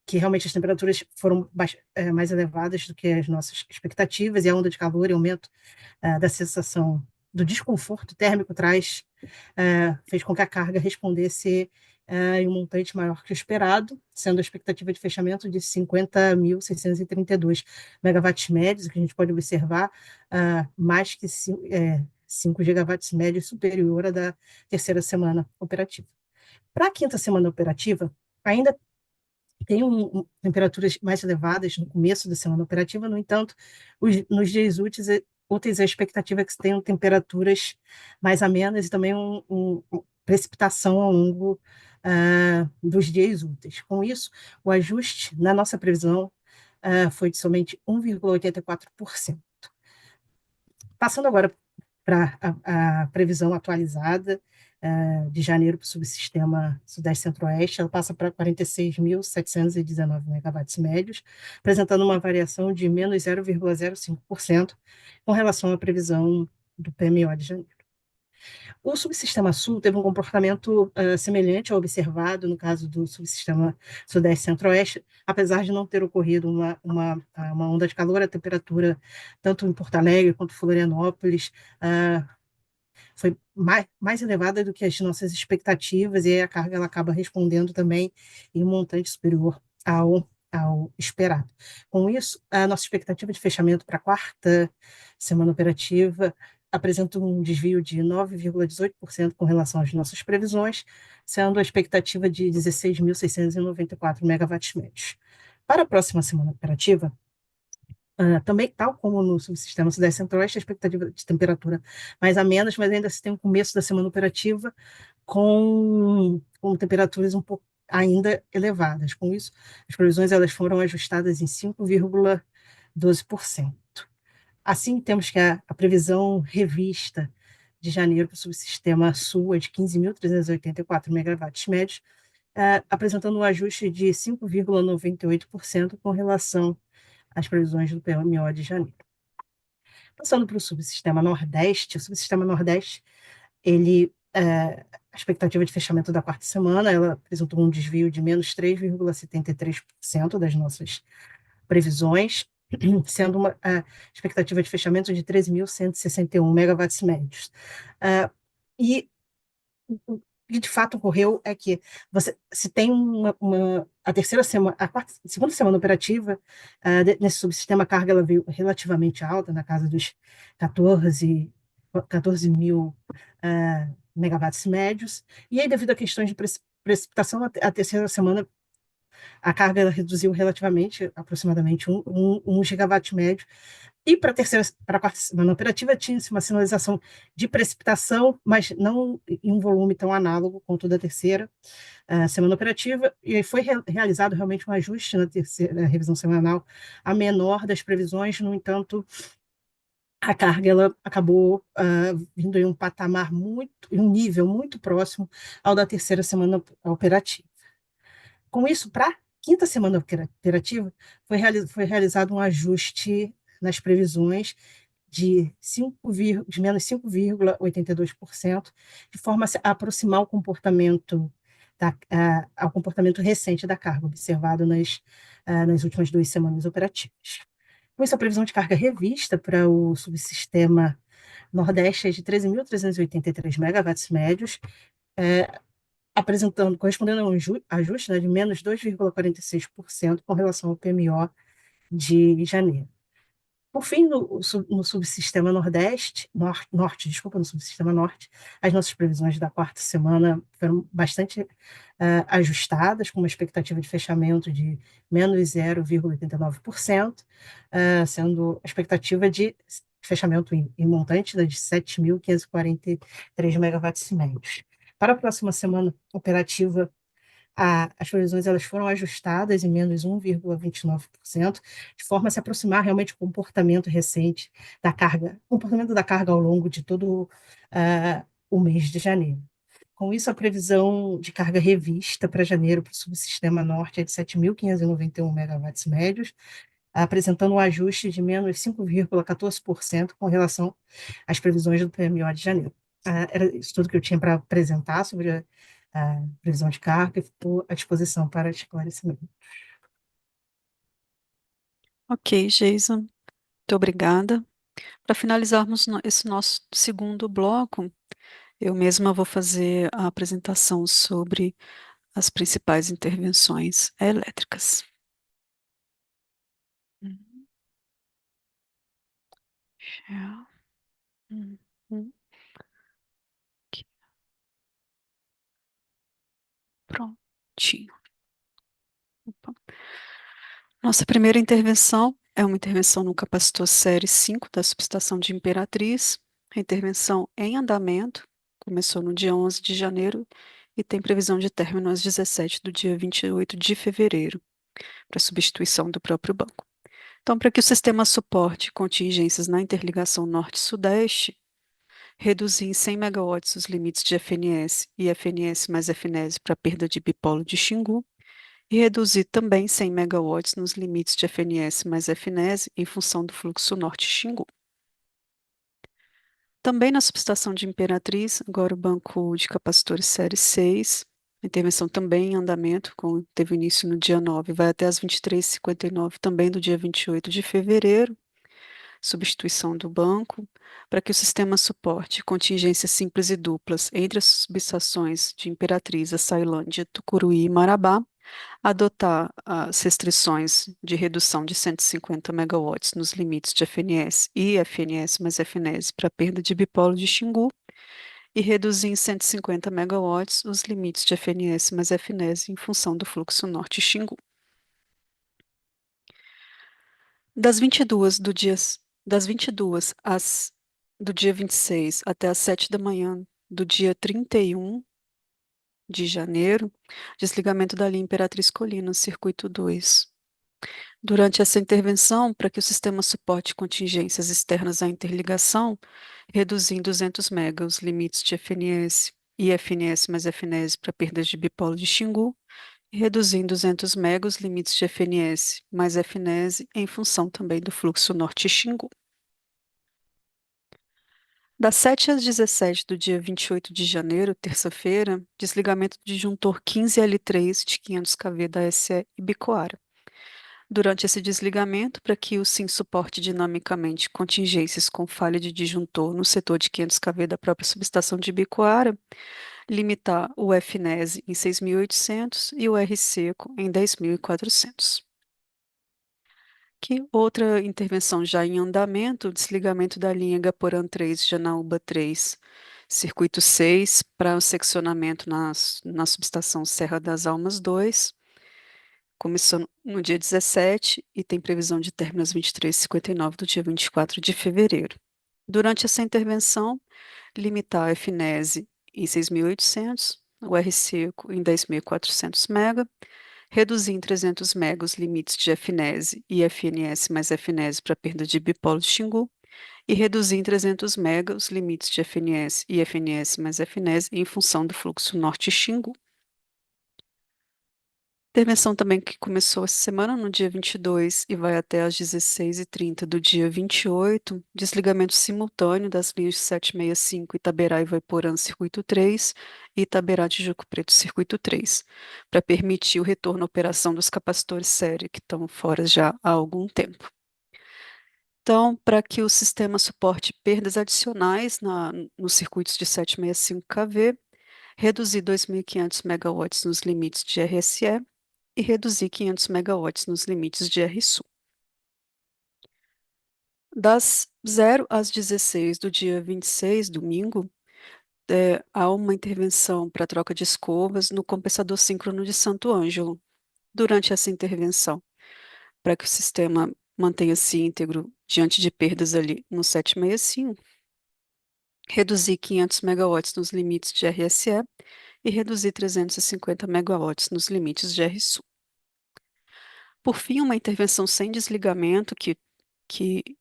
que realmente as temperaturas foram mais elevadas do que as nossas expectativas, e a onda de calor e aumento da sensação do desconforto térmico fez com que a carga respondesse em um montante maior que o esperado, sendo a expectativa de fechamento de 50.632 megawatts médios, que a gente pode observar mais que 5 gigawatts médios superior à da terceira semana operativa. Para a quinta semana operativa, ainda tem temperaturas mais elevadas no começo da semana operativa, no entanto, nos dias úteis, a expectativa é que tenham temperaturas mais amenas e também precipitação ao longo dos dias úteis. Com isso, o ajuste na nossa previsão foi de somente 1,84%. Passando agora para a previsão atualizada de janeiro para o subsistema Sudeste Centro-Oeste, ela passa para 46.719 megawatts médios, apresentando uma variação de menos 0,05% com relação à previsão do PMO de janeiro. O subsistema Sul teve um comportamento semelhante ao observado no caso do subsistema Sudeste Centro-Oeste, apesar de não ter ocorrido uma onda de calor, a temperatura, tanto em Porto Alegre quanto em Florianópolis, foi mais elevada do que as nossas expectativas, e aí a carga ela acaba respondendo também em um montante superior ao esperado. Com isso, a nossa expectativa de fechamento para a quarta semana operativa apresenta um desvio de 9,18% com relação às nossas previsões, sendo a expectativa de 16.694 megawatts médios. Para a próxima semana operativa, também, tal como no subsistema Sudeste Centro-Oeste, a expectativa de temperatura mais amena, mas ainda se tem um começo da semana operativa com temperaturas um pouco ainda elevadas. Com isso, as previsões elas foram ajustadas em 5,12%. Assim, temos que a previsão revista de janeiro para o subsistema Sul é de 15.384 megawatts médios, apresentando um ajuste de 5,98% com relação às previsões do PMO de janeiro. Passando para o subsistema Nordeste, a expectativa de fechamento da quarta semana, ela apresentou um desvio de menos 3,73% das nossas previsões, sendo uma expectativa de fechamento de 13.161 megawatts médios. E o que de fato ocorreu é que se tem a segunda semana operativa, nesse subsistema, a carga ela veio relativamente alta, na casa dos 14 mil megawatts médios, e aí, devido a questões de precipitação, a terceira semana a carga ela reduziu relativamente, aproximadamente 1 gigawatt médio, e para a quarta semana operativa tinha-se uma sinalização de precipitação, mas não em um volume tão análogo quanto da terceira semana operativa, e foi realizado realmente um ajuste na terceira revisão semanal, a menor das previsões. No entanto, a carga ela acabou vindo em um patamar em um nível muito próximo ao da terceira semana operativa. Com isso, para a quinta semana operativa, foi realizado um ajuste nas previsões de menos 5,82%, de forma a aproximar o comportamento ao comportamento recente da carga, observado nas últimas 2 semanas operativas. Com isso, a previsão de carga revista para o subsistema Nordeste é de 13.383 megawatts médios, correspondendo a um ajuste de menos 2,46% com relação ao PMO de janeiro. Por fim, no subsistema norte, desculpa, no subsistema norte, as nossas previsões da quarta semana foram bastante ajustadas, com uma expectativa de fechamento de menos 0,89%, sendo a expectativa de fechamento em montante de 7.543 megawatts médios. Para a próxima semana operativa, as previsões elas foram ajustadas em menos 1,29%, de forma a se aproximar realmente do comportamento recente da carga, comportamento da carga ao longo de todo o mês de janeiro. Com isso, a previsão de carga revista para janeiro para o subsistema norte é de 7.591 megawatts médios, apresentando um ajuste de menos 5,14% com relação às previsões do PMO de janeiro. Era isso tudo que eu tinha para apresentar sobre a previsão de carga e estou à disposição para esclarecimento. Ok, Geisa, muito obrigada. Para finalizarmos esse nosso segundo bloco, eu mesma vou fazer a apresentação sobre as principais intervenções elétricas. Já. Aqui. Prontinho. Opa. Nossa primeira intervenção é uma intervenção no capacitor série 5 da subestação de Imperatriz. A intervenção em andamento, começou no dia 11 de janeiro e tem previsão de término às 17 do dia 28 de fevereiro, para substituição do próprio banco. Então, para que o sistema suporte contingências na interligação norte-sudeste, reduzir em 100 megawatts os limites de FNS e FNS mais FNS para perda de bipolo de Xingu, e reduzir também 100 megawatts nos limites de FNS mais FNS em função do fluxo norte-Xingu. Também na subestação de Imperatriz, agora o banco de capacitores série 6, a intervenção também em andamento, teve início no dia 9, vai até as 23h59, também do dia 28 de fevereiro, substituição do banco, para que o sistema suporte contingências simples e duplas entre as subestações de Imperatriz, Açailândia, Tucuruí e Marabá, adotar as restrições de redução de 150 megawatts nos limites de FNS e FNS mais FNS para perda de bipolo de Xingu, e reduzir em 150 megawatts os limites de FNS mais FNS em função do fluxo norte-Xingu. Das 22 do dia 26 até as 7 da manhã do dia 31 de janeiro, desligamento da linha Imperatriz Colina, circuito 2. Durante essa intervenção, para que o sistema suporte contingências externas à interligação, reduzir em 200 MB os limites de FNS e FNS mais FNS para perdas de bipolo de Xingu, e reduzir em 200 MB os limites de FNS mais FNS em função também do fluxo norte-Xingu. Das 7 às 17 do dia 28 de janeiro, terça-feira, desligamento do disjuntor 15L3 de 500 kV da SE Ibicoara. Durante esse desligamento, para que o SIM suporte dinamicamente contingências com falha de disjuntor no setor de 500 kV da própria subestação de Ibicoara, limitar o FNES em 6.800 e o R seco em 10.400. Aqui, outra intervenção já em andamento, desligamento da linha Gaporã 3, Janaúba 3, circuito 6, para o seccionamento na subestação Serra das Almas 2, começou no dia 17 e tem previsão de término às 23h59 do dia 24 de fevereiro. Durante essa intervenção, limitar a FNES em 6.800, o R seco em 10.400 MB, reduzir em 300 MB os limites de FNES e FNS mais FNES para perda de bipolo de Xingu, e reduzir em 300 MB os limites de FNS e FNS mais FNES em função do fluxo norte-Xingu. Intervenção também que começou essa semana, no dia 22, e vai até às 16h30 do dia 28, desligamento simultâneo das linhas 765 Itaberá e Voiporã, circuito 3, e Itaberá de Juco Preto, circuito 3, para permitir o retorno à operação dos capacitores série, que estão fora já há algum tempo. Então, para que o sistema suporte perdas adicionais nos circuitos de 765 kV, reduzir 2.500 megawatts nos limites de RSE, e reduzir 500 megawatts nos limites de RSU. Das 0 às 16 do dia 26, domingo, há uma intervenção para troca de escovas no compensador síncrono de Santo Ângelo. Durante essa intervenção, para que o sistema mantenha-se íntegro diante de perdas ali no 765, reduzir 500 megawatts nos limites de RSE e reduzir 350 megawatts nos limites de RSU. Por fim, uma intervenção sem desligamento que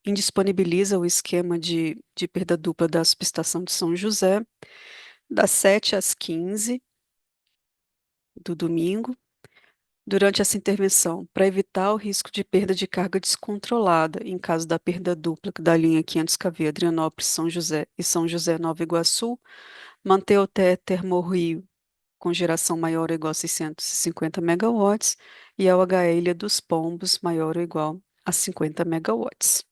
indisponibiliza o esquema de perda dupla da subestação de São José, das 7 às 15 do domingo. Durante essa intervenção, para evitar o risco de perda de carga descontrolada em caso da perda dupla da linha 500 kV Adrianópolis-São José e São José Nova Iguaçu, manter o TE Termorrio com geração maior ou igual a 650 megawatts e a UHE Ilha dos Pombos maior ou igual a 50 megawatts.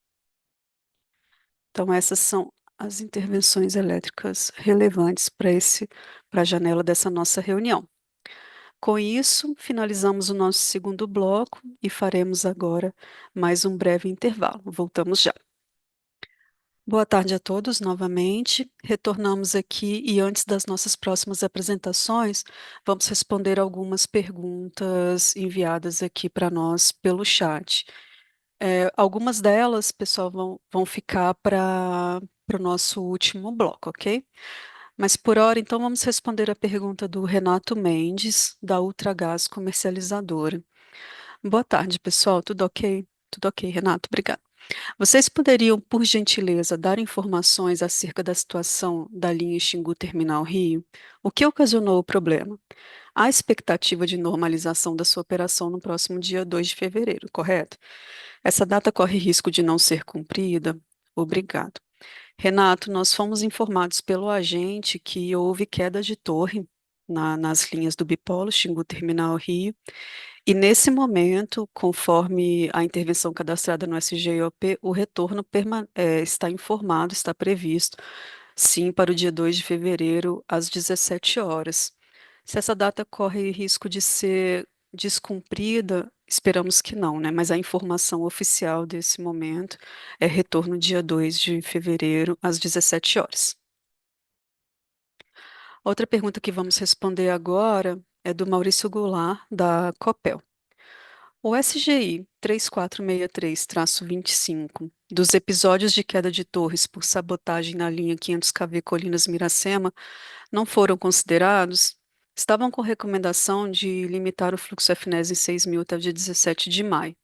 Então, essas são as intervenções elétricas relevantes para a janela dessa nossa reunião. Com isso, finalizamos o nosso segundo bloco e faremos agora mais um breve intervalo. Voltamos já. Boa tarde a todos novamente. Retornamos aqui e antes das nossas próximas apresentações, vamos responder algumas perguntas enviadas aqui para nós pelo chat. Algumas delas, pessoal, vão ficar para o nosso último bloco, ok? Mas por hora, então, vamos responder a pergunta do Renato Mendes, da Ultragás Comercializadora. Boa tarde, pessoal. Tudo ok? Tudo ok, Renato. Obrigada. Vocês poderiam, por gentileza, dar informações acerca da situação da linha Xingu Terminal Rio? O que ocasionou o problema? Há expectativa de normalização da sua operação no próximo dia 2 de fevereiro, correto? Essa data corre risco de não ser cumprida? Obrigado. Renato, nós fomos informados pelo agente que houve queda de torre nas linhas do Bipolo, Xingu Terminal Rio, e nesse momento, conforme a intervenção cadastrada no SGOP, o retorno está informado, está previsto, sim, para o dia 2 de fevereiro, às 17 horas. Se essa data corre risco de ser descumprida, esperamos que não, né? Mas a informação oficial desse momento é retorno dia 2 de fevereiro, às 17 horas. Outra pergunta que vamos responder agora é do Maurício Goulart, da Copel. O SGI 3463-25 dos episódios de queda de torres por sabotagem na linha 500 kV Colinas-Miracema não foram considerados? Estavam com recomendação de limitar o fluxo FNES em 6.000 até o dia 17 de maio.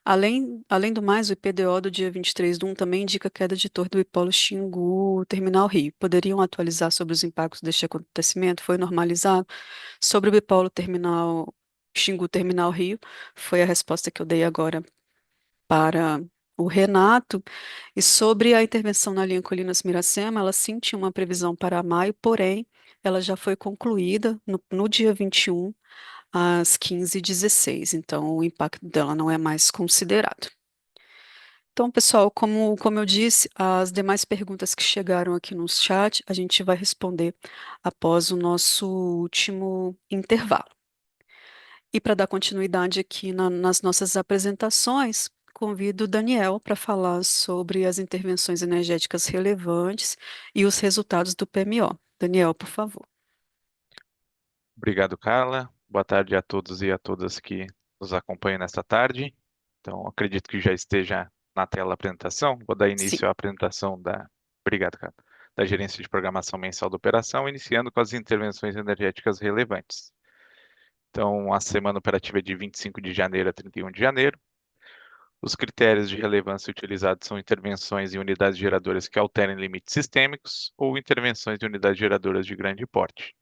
Além do mais, o IPDO do dia 23/1 também indica queda de torre do Ipolo Xingu Terminal Rio. Poderiam atualizar sobre os impactos deste acontecimento? Foi normalizado? Sobre o Bipolo Terminal Xingu Terminal Rio, foi a resposta que eu dei agora para o Renato. E sobre a intervenção na linha Colinas-Miracema, ela sim tinha uma previsão para maio, porém, ela já foi concluída no dia 21, às 15h16. Então, o impacto dela não é mais considerado. Então, pessoal, como eu disse, as demais perguntas que chegaram aqui no chat, a gente vai responder após o nosso último intervalo. E para dar continuidade aqui nas nossas apresentações, convido o Daniel para falar sobre as intervenções energéticas relevantes e os resultados do PMO. Daniel, por favor. Obrigado, Carla. Boa tarde a todos e a todas que nos acompanham nesta tarde. Então, acredito que já esteja na tela a apresentação. Vou dar Sim. início à apresentação Obrigado, Carla. Da Gerência de Programação Mensal da Operação, iniciando com as intervenções energéticas relevantes. Então, a semana operativa é de 25 de janeiro a 31 de janeiro. Os critérios de relevância utilizados são intervenções em unidades geradoras que alterem limites sistêmicos ou intervenções em unidades geradoras de grande porte.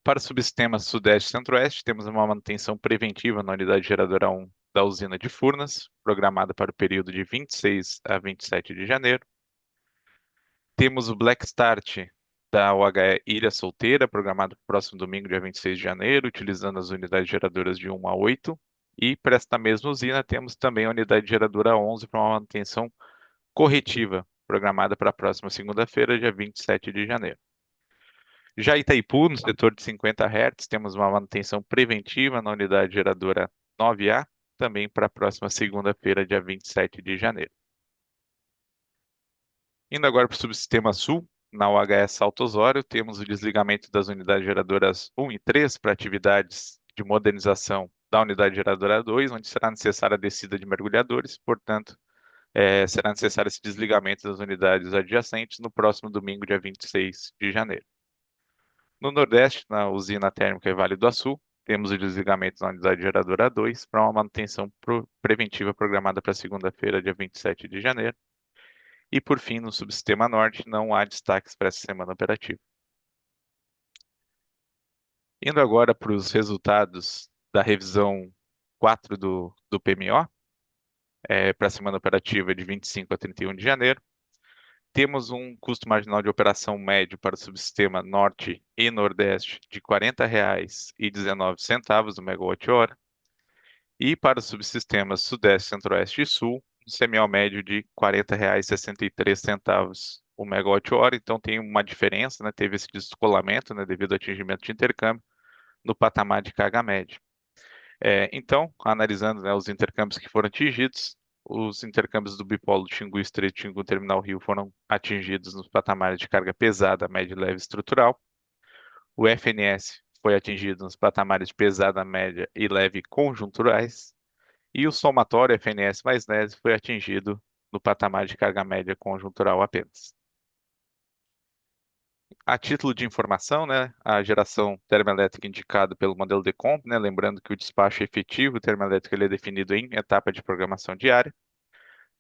Para o subsistema Sudeste e Centro-Oeste, temos uma manutenção preventiva na unidade geradora 1 da usina de Furnas, programada para o período de 26 a 27 de janeiro. Temos o Black Start da UHE Ilha Solteira, programado para o próximo domingo, dia 26 de janeiro, utilizando as unidades geradoras de 1 a 8. E para esta mesma usina, temos também a unidade geradora 11 para uma manutenção corretiva, programada para a próxima segunda-feira, dia 27 de janeiro. Já Itaipu, no setor de 50 Hz, temos uma manutenção preventiva na unidade geradora 9A, também para a próxima segunda-feira, dia 27 de janeiro. Indo agora para o subsistema Sul, na UHS Salto Osório, temos o desligamento das unidades geradoras 1 e 3 para atividades de modernização da unidade geradora 2, onde será necessária a descida de mergulhadores, portanto, será necessário esse desligamento das unidades adjacentes no próximo domingo, dia 26 de janeiro. No Nordeste, na usina térmica Vale do Açu, temos o desligamento da unidade geradora 2 para uma manutenção preventiva programada para segunda-feira, dia 27 de janeiro. E, por fim, no subsistema Norte, não há destaques para essa semana operativa. Indo agora para os resultados da revisão 4 do PMO, para a semana operativa de 25 a 31 de janeiro, temos um custo marginal de operação médio para o subsistema Norte e Nordeste de R$ 40,19 do megawatt-hora, e para os subsistemas Sudeste, Centro-Oeste e Sul, um CMO médio de R$ 40,63 o megawatt-hora. Então tem uma diferença, né? Teve esse descolamento, né, devido ao atingimento de intercâmbio no patamar de carga média. Então, analisando, né, os intercâmbios que foram atingidos, os intercâmbios do bipolo Xingu Estreito Xingu Terminal Rio foram atingidos nos patamares de carga pesada, média e leve estrutural. O FNS foi atingido nos patamares de pesada, média e leve conjunturais. E o somatório FNS mais leve foi atingido no patamar de carga média conjuntural apenas. A título de informação, né, a geração termoelétrica indicada pelo modelo DECOMP, né, lembrando que o despacho efetivo termoelétrico ele é definido em etapa de programação diária.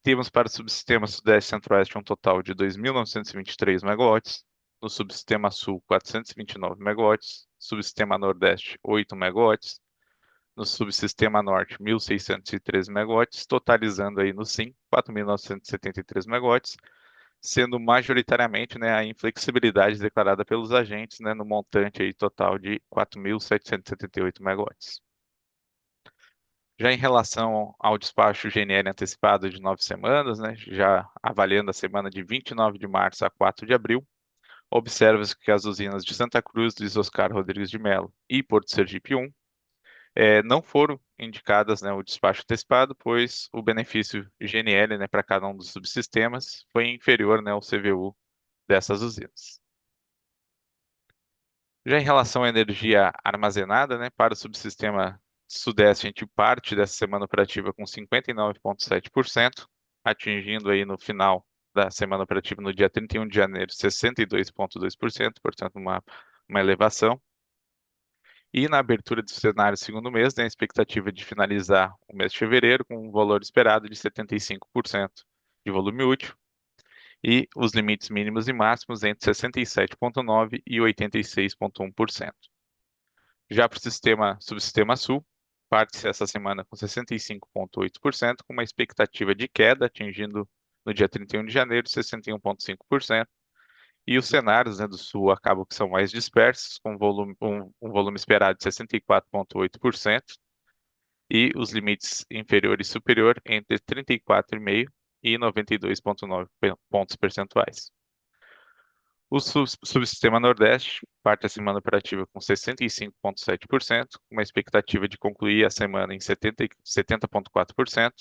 Temos para o subsistema Sudeste e Centro-Oeste um total de 2.923 megawatts, no subsistema Sul 429 megawatts, subsistema Nordeste 8 megawatts, no subsistema Norte 1.613 megawatts, totalizando aí no SIM 4.973 megawatts, sendo majoritariamente, né, a inflexibilidade declarada pelos agentes, né, no montante aí total de 4.778 megawatts. Já em relação ao despacho GNL antecipado de 9 semanas, né, já avaliando a semana de 29 de março a 4 de abril, observa-se que as usinas de Santa Cruz, Luiz Oscar Rodrigues de Melo e Porto Sergipe 1 não foram indicadas, né, o despacho antecipado, pois o benefício GNL, né, para cada um dos subsistemas foi inferior, né, ao CVU dessas usinas. Já em relação à energia armazenada, né, para o subsistema Sudeste, a gente parte dessa semana operativa com 59,7%, atingindo aí no final da semana operativa, no dia 31 de janeiro, 62,2%, portanto uma elevação. E na abertura do cenário segundo mês, tem a expectativa de finalizar o mês de fevereiro com um valor esperado de 75% de volume útil e os limites mínimos e máximos entre 67,9% e 86,1%. Já para o subsistema Sul, parte-se essa semana com 65,8%, com uma expectativa de queda, atingindo no dia 31 de janeiro 61,5%. E os cenários, né, do Sul acabam que são mais dispersos, com um volume esperado de 64,8% e os limites inferior e superior entre 34,5% e 92,9 pontos percentuais. O subsistema Nordeste parte a semana operativa com 65,7%, com uma expectativa de concluir a semana em 70,4%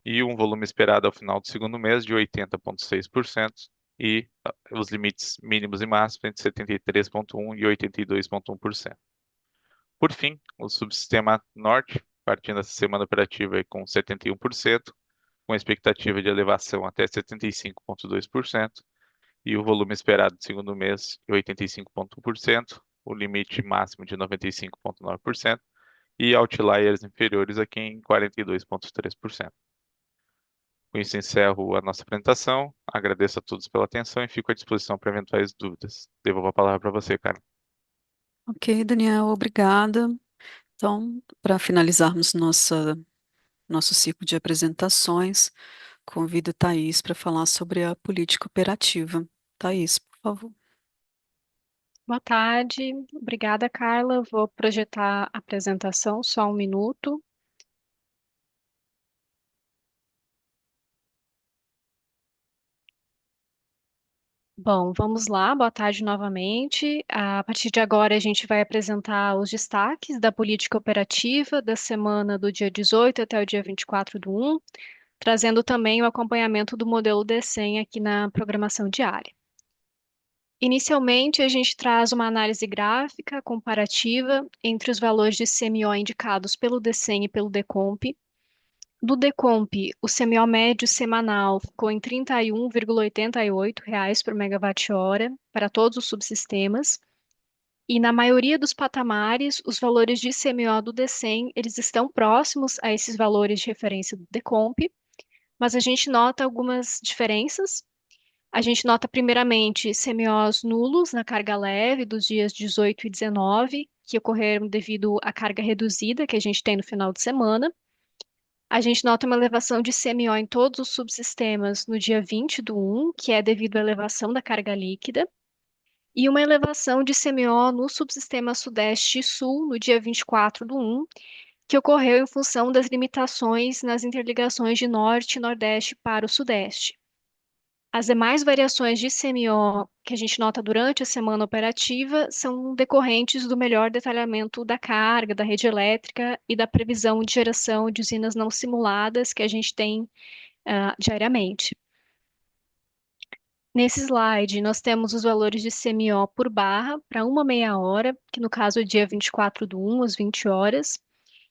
e um volume esperado ao final do segundo mês de 80,6% e os limites mínimos e máximos entre 73,1% e 82,1%. Por fim, o subsistema Norte, partindo dessa semana operativa aí com 71%, com expectativa de elevação até 75,2%, e o volume esperado do segundo mês de 85,1%, o limite máximo de 95,9%, e outliers inferiores aqui em 42,3%. Com isso, encerro a nossa apresentação. Agradeço a todos pela atenção e fico à disposição para eventuais dúvidas. Devolvo a palavra para você, Carla. Ok, Daniel, obrigada. Então, para finalizarmos nosso ciclo de apresentações, convido Thaís para falar sobre a política operativa. Thaís, por favor. Boa tarde, obrigada, Carla. Vou projetar a apresentação, só um minuto. Bom, vamos lá, boa tarde novamente. A partir de agora, a gente vai apresentar os destaques da política operativa da semana do dia 18 até o dia 24 do 1. trazendo também o acompanhamento do modelo DECEM aqui na programação diária. Inicialmente, a gente traz uma análise gráfica comparativa entre os valores de CMO indicados pelo DECEM e pelo DECOMP. Do DECOMP, o CMO médio semanal ficou em R$ 31,88 por megawatt-hora para todos os subsistemas. E na maioria dos patamares, os valores de CMO do DECEM, eles estão próximos a esses valores de referência do DECOMP, mas a gente nota algumas diferenças. A gente nota primeiramente CMOs nulos na carga leve dos dias 18 e 19, que ocorreram devido à carga reduzida que a gente tem no final de semana. A gente nota uma elevação de CMO em todos os subsistemas no dia 20/1, que é devido à elevação da carga líquida, e uma elevação de CMO no subsistema Sudeste e Sul no dia 24/1, que ocorreu em função das limitações nas interligações de Norte e Nordeste para o Sudeste. As demais variações de CMO que a gente nota durante a semana operativa são decorrentes do melhor detalhamento da carga, da rede elétrica e da previsão de geração de usinas não simuladas que a gente tem diariamente. Nesse slide, nós temos os valores de CMO por barra para uma meia hora, que no caso é dia 24/1, às 20 horas.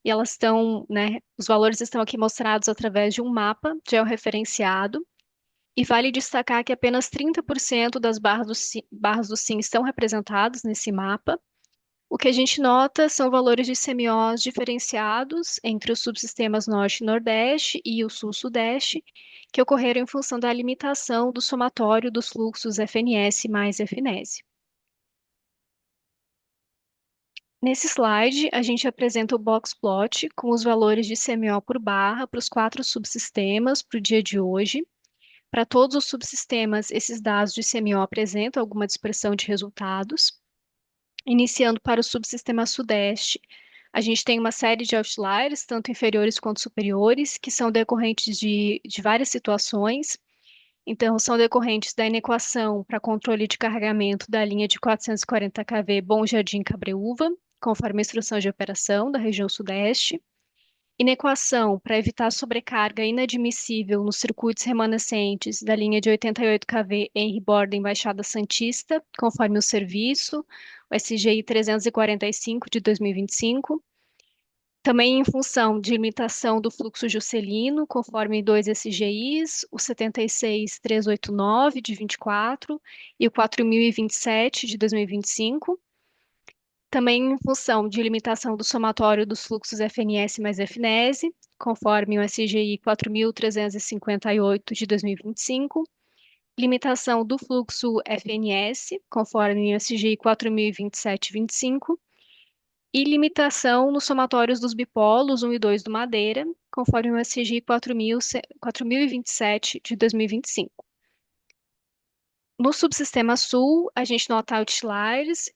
E elas estão, né, os valores estão aqui mostrados através de um mapa georreferenciado. E vale destacar que apenas 30% das barras do SIM estão representadas nesse mapa. O que a gente nota são valores de CMOs diferenciados entre os subsistemas Norte e Nordeste e o Sul-Sudeste, que ocorreram em função da limitação do somatório dos fluxos FNS mais FNS. Nesse slide, a gente apresenta o box plot com os valores de CMO por barra para os 4 subsistemas para o dia de hoje. Para todos os subsistemas, esses dados de CMO apresentam alguma dispersão de resultados. Iniciando para o subsistema Sudeste, a gente tem uma série de outliers, tanto inferiores quanto superiores, que são decorrentes de várias situações. Então, são decorrentes da inequação para controle de carregamento da linha de 440 kV Bom Jardim Cabreúva, conforme a instrução de operação da região Sudeste. Inequação para evitar sobrecarga inadmissível nos circuitos remanescentes da linha de 88 kV Henry Borden Baixada Santista, conforme o serviço, o SGI 345 de 2025. Também em função de limitação do fluxo juscelino, conforme 2 SGIs, o 76389 de 24 e o 4027 de 2025. Também em função de limitação do somatório dos fluxos FNS mais FNES, conforme o SGI 4.358 de 2025, limitação do fluxo FNS, conforme o SGI 4.027-25, e limitação nos somatórios dos bipolos 1 e 2 do Madeira, conforme o SGI 4.027 de 2025. No subsistema Sul, a gente nota outliers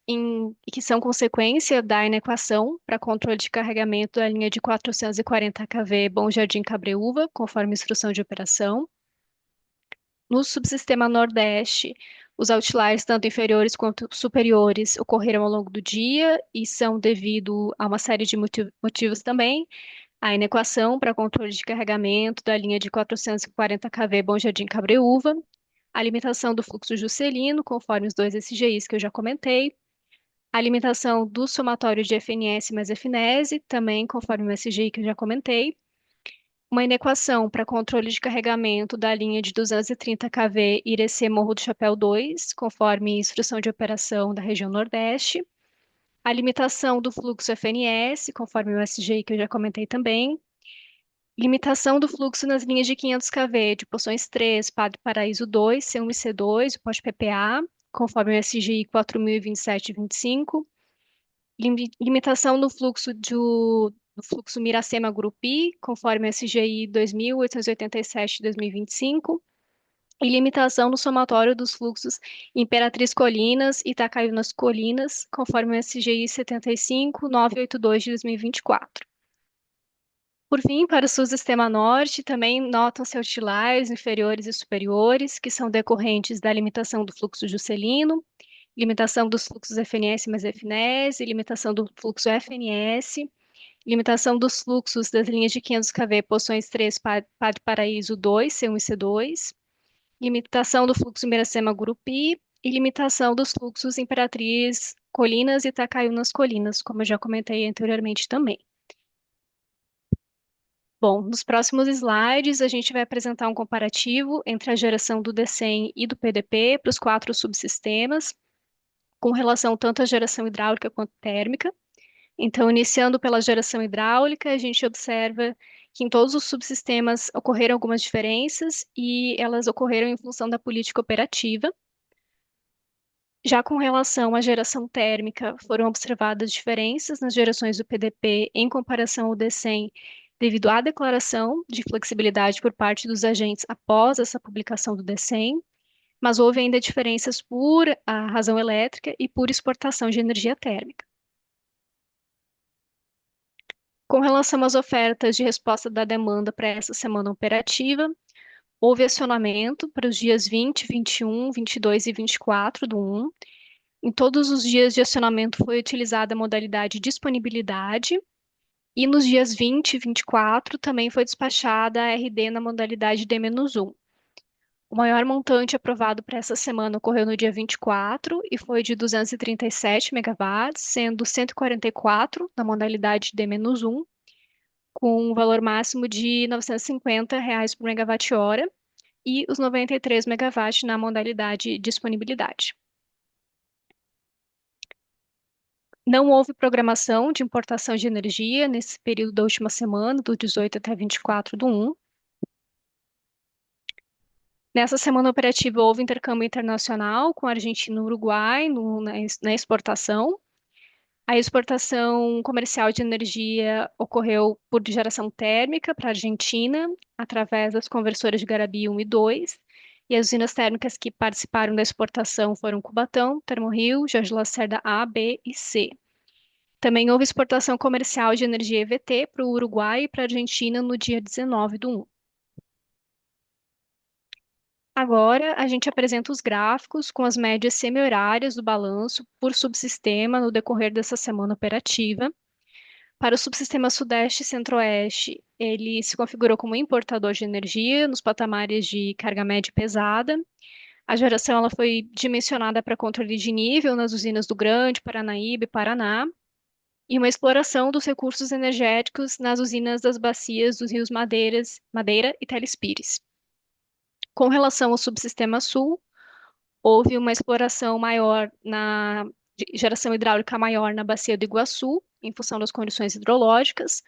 que são consequência da inequação para controle de carregamento da linha de 440 kV Bom Jardim Cabreúva, conforme instrução de operação. No subsistema Nordeste, os outliers, tanto inferiores quanto superiores, ocorreram ao longo do dia e são devido a uma série de motivos também. A inequação para controle de carregamento da linha de 440 kV Bom Jardim Cabreúva, a limitação do fluxo juscelino, conforme os 2 SGIs que eu já comentei, a limitação do somatório de FNS mais FNES, também conforme o SGI que eu já comentei, uma inequação para controle de carregamento da linha de 230 kV Irecê Morro do Chapéu 2, conforme instrução de operação da região Nordeste, a limitação do fluxo FNS, conforme o SGI que eu já comentei também, limitação do fluxo nas linhas de 500 kV de Poções 3, Padre Paraíso 2, C1 e C2, pós-PPA, conforme o SGI 4027-25, limitação no fluxo do fluxo Miracema Grupi, conforme o SGI 2887-2025, e limitação no somatório dos fluxos Imperatriz Colinas e Itacaiunas Colinas, conforme o SGI 75982 de 2024. Por fim, para o subsistema Norte, também notam-se outliers inferiores e superiores, que são decorrentes da limitação do fluxo juscelino, limitação dos fluxos FNS mais FNES e limitação do fluxo FNS, limitação dos fluxos das linhas de 500 kV Poções 3, Padre Paraíso 2, C1 e C2, limitação do fluxo Miracema-Gurupi e limitação dos fluxos Imperatriz Colinas e Itacaiunas Colinas, como eu já comentei anteriormente também. Bom, nos próximos slides a gente vai apresentar um comparativo entre a geração do DCEM e do PDP para os 4 subsistemas, com relação tanto à geração hidráulica quanto térmica. Então, iniciando pela geração hidráulica, a gente observa que em todos os subsistemas ocorreram algumas diferenças e elas ocorreram em função da política operativa. Já com relação à geração térmica, foram observadas diferenças nas gerações do PDP em comparação ao DCEM, devido à declaração de flexibilidade por parte dos agentes após essa publicação do DCEM, mas houve ainda diferenças por a razão elétrica e por exportação de energia térmica. Com relação às ofertas de resposta da demanda para essa semana operativa, houve acionamento para os dias 20, 21, 22 e 24 do 1. Em todos os dias de acionamento foi utilizada a modalidade disponibilidade e nos dias 20 e 24 também foi despachada a RD na modalidade D-1. O maior montante aprovado para essa semana ocorreu no dia 24 e foi de 237 megawatts, sendo 144 na modalidade D-1, com um valor máximo de R$ 950 por megawatt-hora e os 93 megawatts na modalidade disponibilidade. Não houve programação de importação de energia nesse período da última semana, do 18 até 24 do 1. Nessa semana operativa houve intercâmbio internacional com a Argentina e o Uruguai na exportação. A exportação comercial de energia ocorreu por geração térmica para a Argentina, através das conversoras de Garabi 1 e 2, e as usinas térmicas que participaram da exportação foram Cubatão, Termorio, Jorge Lacerda A, B e C. Também houve exportação comercial de energia EVT para o Uruguai e para a Argentina no dia 19 do 1. Agora, a gente apresenta os gráficos com as médias semi-horárias do balanço por subsistema no decorrer dessa semana operativa. Para o subsistema Sudeste e Centro-Oeste, ele se configurou como importador de energia nos patamares de carga média e pesada. A geração ela foi dimensionada para controle de nível nas usinas do Grande, Paranaíba e Paraná, e uma exploração dos recursos energéticos nas usinas das bacias dos rios Madeira e Telespires. Com relação ao subsistema Sul, houve uma exploração maior de geração hidráulica maior na bacia do Iguaçu, em função das condições hidrológicas,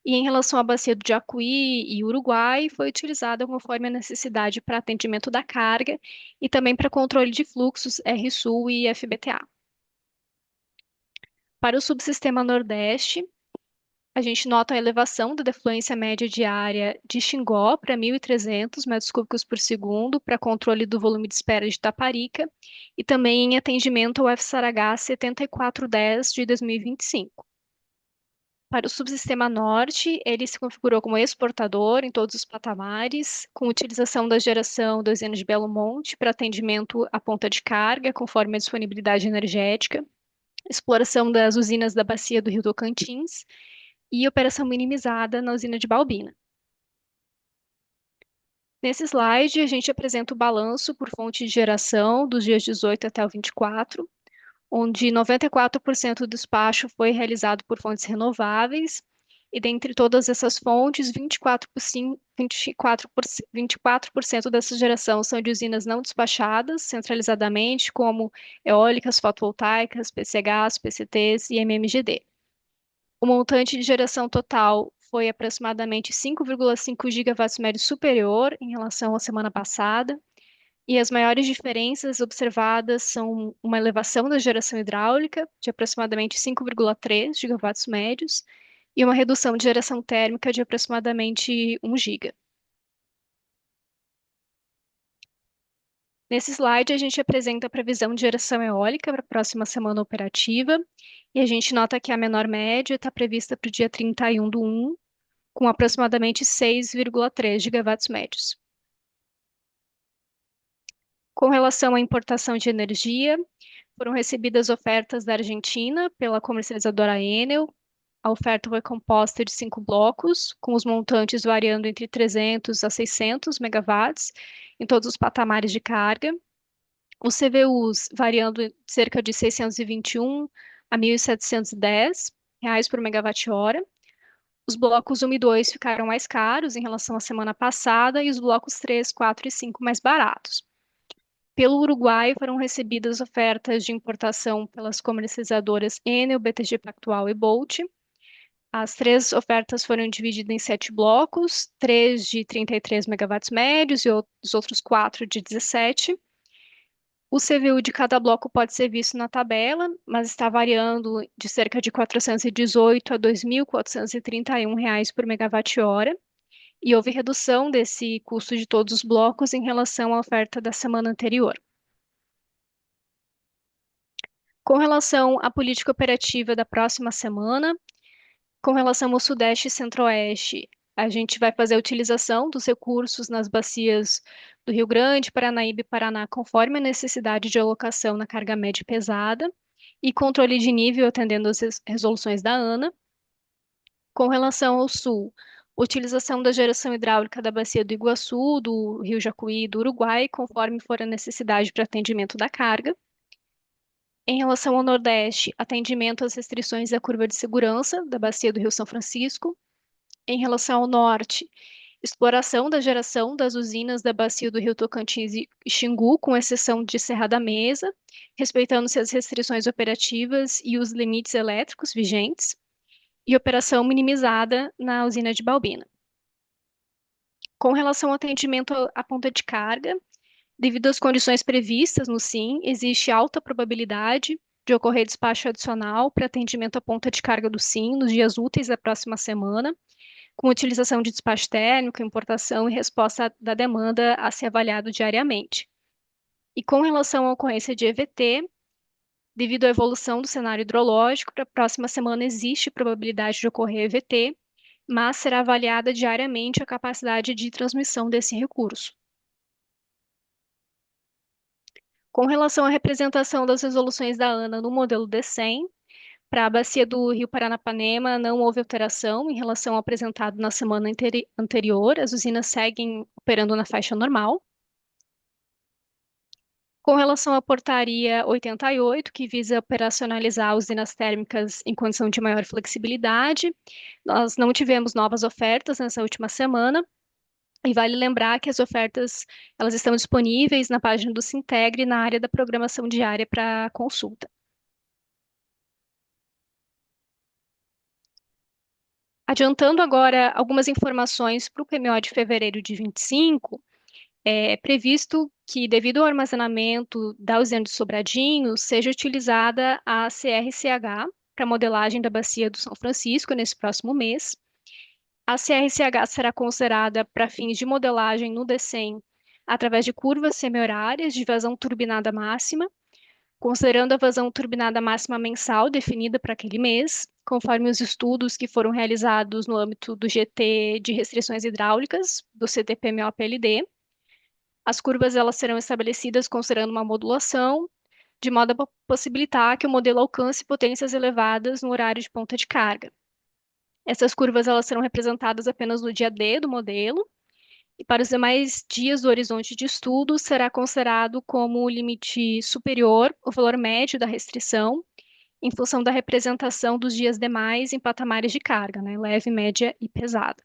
e em relação à bacia do Jacuí e Uruguai, foi utilizada conforme a necessidade para atendimento da carga e também para controle de fluxos RSul e FBTA. Para o subsistema Nordeste, a gente nota a elevação da defluência média diária de Xingó para 1.300 metros cúbicos por segundo para controle do volume de espera de Taparica e também em atendimento ao FSARH 7410 de 2025. Para o subsistema Norte, ele se configurou como exportador em todos os patamares, com utilização da geração das usinas de Belo Monte para atendimento à ponta de carga, conforme a disponibilidade energética, exploração das usinas da bacia do Rio Tocantins e operação minimizada na usina de Balbina. Nesse slide, a gente apresenta o balanço por fonte de geração dos dias 18 até o 24, onde 94% do despacho foi realizado por fontes renováveis, e dentre todas essas fontes, 24% dessa geração são de usinas não despachadas, centralizadamente, como eólicas, fotovoltaicas, PCHs, PCTs e MMGD. O montante de geração total foi aproximadamente 5,5 gigawatts médio superior em relação à semana passada, e as maiores diferenças observadas são uma elevação da geração hidráulica de aproximadamente 5,3 gigawatts médios e uma redução de geração térmica de aproximadamente 1 giga. Nesse slide, a gente apresenta a previsão de geração eólica para a próxima semana operativa, e a gente nota que a menor média está prevista para o dia 31 do 1, com aproximadamente 6,3 gigawatts médios. Com relação à importação de energia, foram recebidas ofertas da Argentina pela comercializadora Enel a oferta foi composta de 5 blocos, com os montantes variando entre 300 a 600 megawatts em todos os patamares de carga. Os CVUs variando de cerca de 621 a 1.710 reais por megawatt-hora. Os blocos 1 e 2 ficaram mais caros em relação à semana passada e os blocos 3, 4 e 5 mais baratos. Pelo Uruguai, foram recebidas ofertas de importação pelas comercializadoras Enel, BTG Pactual e Bolt. As 3 ofertas foram divididas em 7 blocos, 3 de 33 megawatts médios e os outros 4 de 17. O CVU de cada bloco pode ser visto na tabela, mas está variando de cerca de 418 a 2.431 reais por megawatt-hora, e houve redução desse custo de todos os blocos em relação à oferta da semana anterior. Com relação à política operativa da próxima semana, com relação ao Sudeste e Centro-Oeste, a gente vai fazer a utilização dos recursos nas bacias do Rio Grande, Paranaíba e Paraná, conforme a necessidade de alocação na carga média e pesada, e controle de nível atendendo às resoluções da ANA. Com relação ao Sul, utilização da geração hidráulica da bacia do Iguaçu, do Rio Jacuí e do Uruguai, conforme for a necessidade para atendimento da carga. Em relação ao Nordeste, atendimento às restrições da curva de segurança da bacia do Rio São Francisco. Em relação ao Norte, exploração da geração das usinas da bacia do Rio Tocantins e Xingu, com exceção de Serra da Mesa, respeitando-se as restrições operativas e os limites elétricos vigentes, e operação minimizada na usina de Balbina. Com relação ao atendimento à ponta de carga, devido às condições previstas no SIM, existe alta probabilidade de ocorrer despacho adicional para atendimento à ponta de carga do SIM nos dias úteis da próxima semana, com utilização de despacho térmico, importação e resposta da demanda a ser avaliado diariamente. E com relação à ocorrência de EVT, devido à evolução do cenário hidrológico, para a próxima semana existe probabilidade de ocorrer EVT, mas será avaliada diariamente a capacidade de transmissão desse recurso. Com relação à representação das resoluções da ANA no modelo D100, para a bacia do Rio Paranapanema, não houve alteração em relação ao apresentado na semana anterior. As usinas seguem operando na faixa normal. Com relação à portaria 88, que visa operacionalizar usinas térmicas em condição de maior flexibilidade, nós não tivemos novas ofertas nessa última semana. E vale lembrar que as ofertas elas estão disponíveis na página do Sintegre, na área da programação diária para consulta. Adiantando agora algumas informações para o PMO de fevereiro de 25, é previsto que, devido ao armazenamento da usina de Sobradinho, seja utilizada a CRCH para modelagem da bacia do São Francisco nesse próximo mês. A CRCH será considerada para fins de modelagem no DECEM através de curvas semi-horárias de vazão turbinada máxima, considerando a vazão turbinada máxima mensal definida para aquele mês, conforme os estudos que foram realizados no âmbito do GT de restrições hidráulicas, do CTPMO-PLD. As curvas elas serão estabelecidas considerando uma modulação, de modo a possibilitar que o modelo alcance potências elevadas no horário de ponta de carga. Essas curvas elas serão representadas apenas no dia D do modelo, e para os demais dias do horizonte de estudo, será considerado como o limite superior o valor médio da restrição, em função da representação dos dias demais em patamares de carga, né, leve, média e pesada.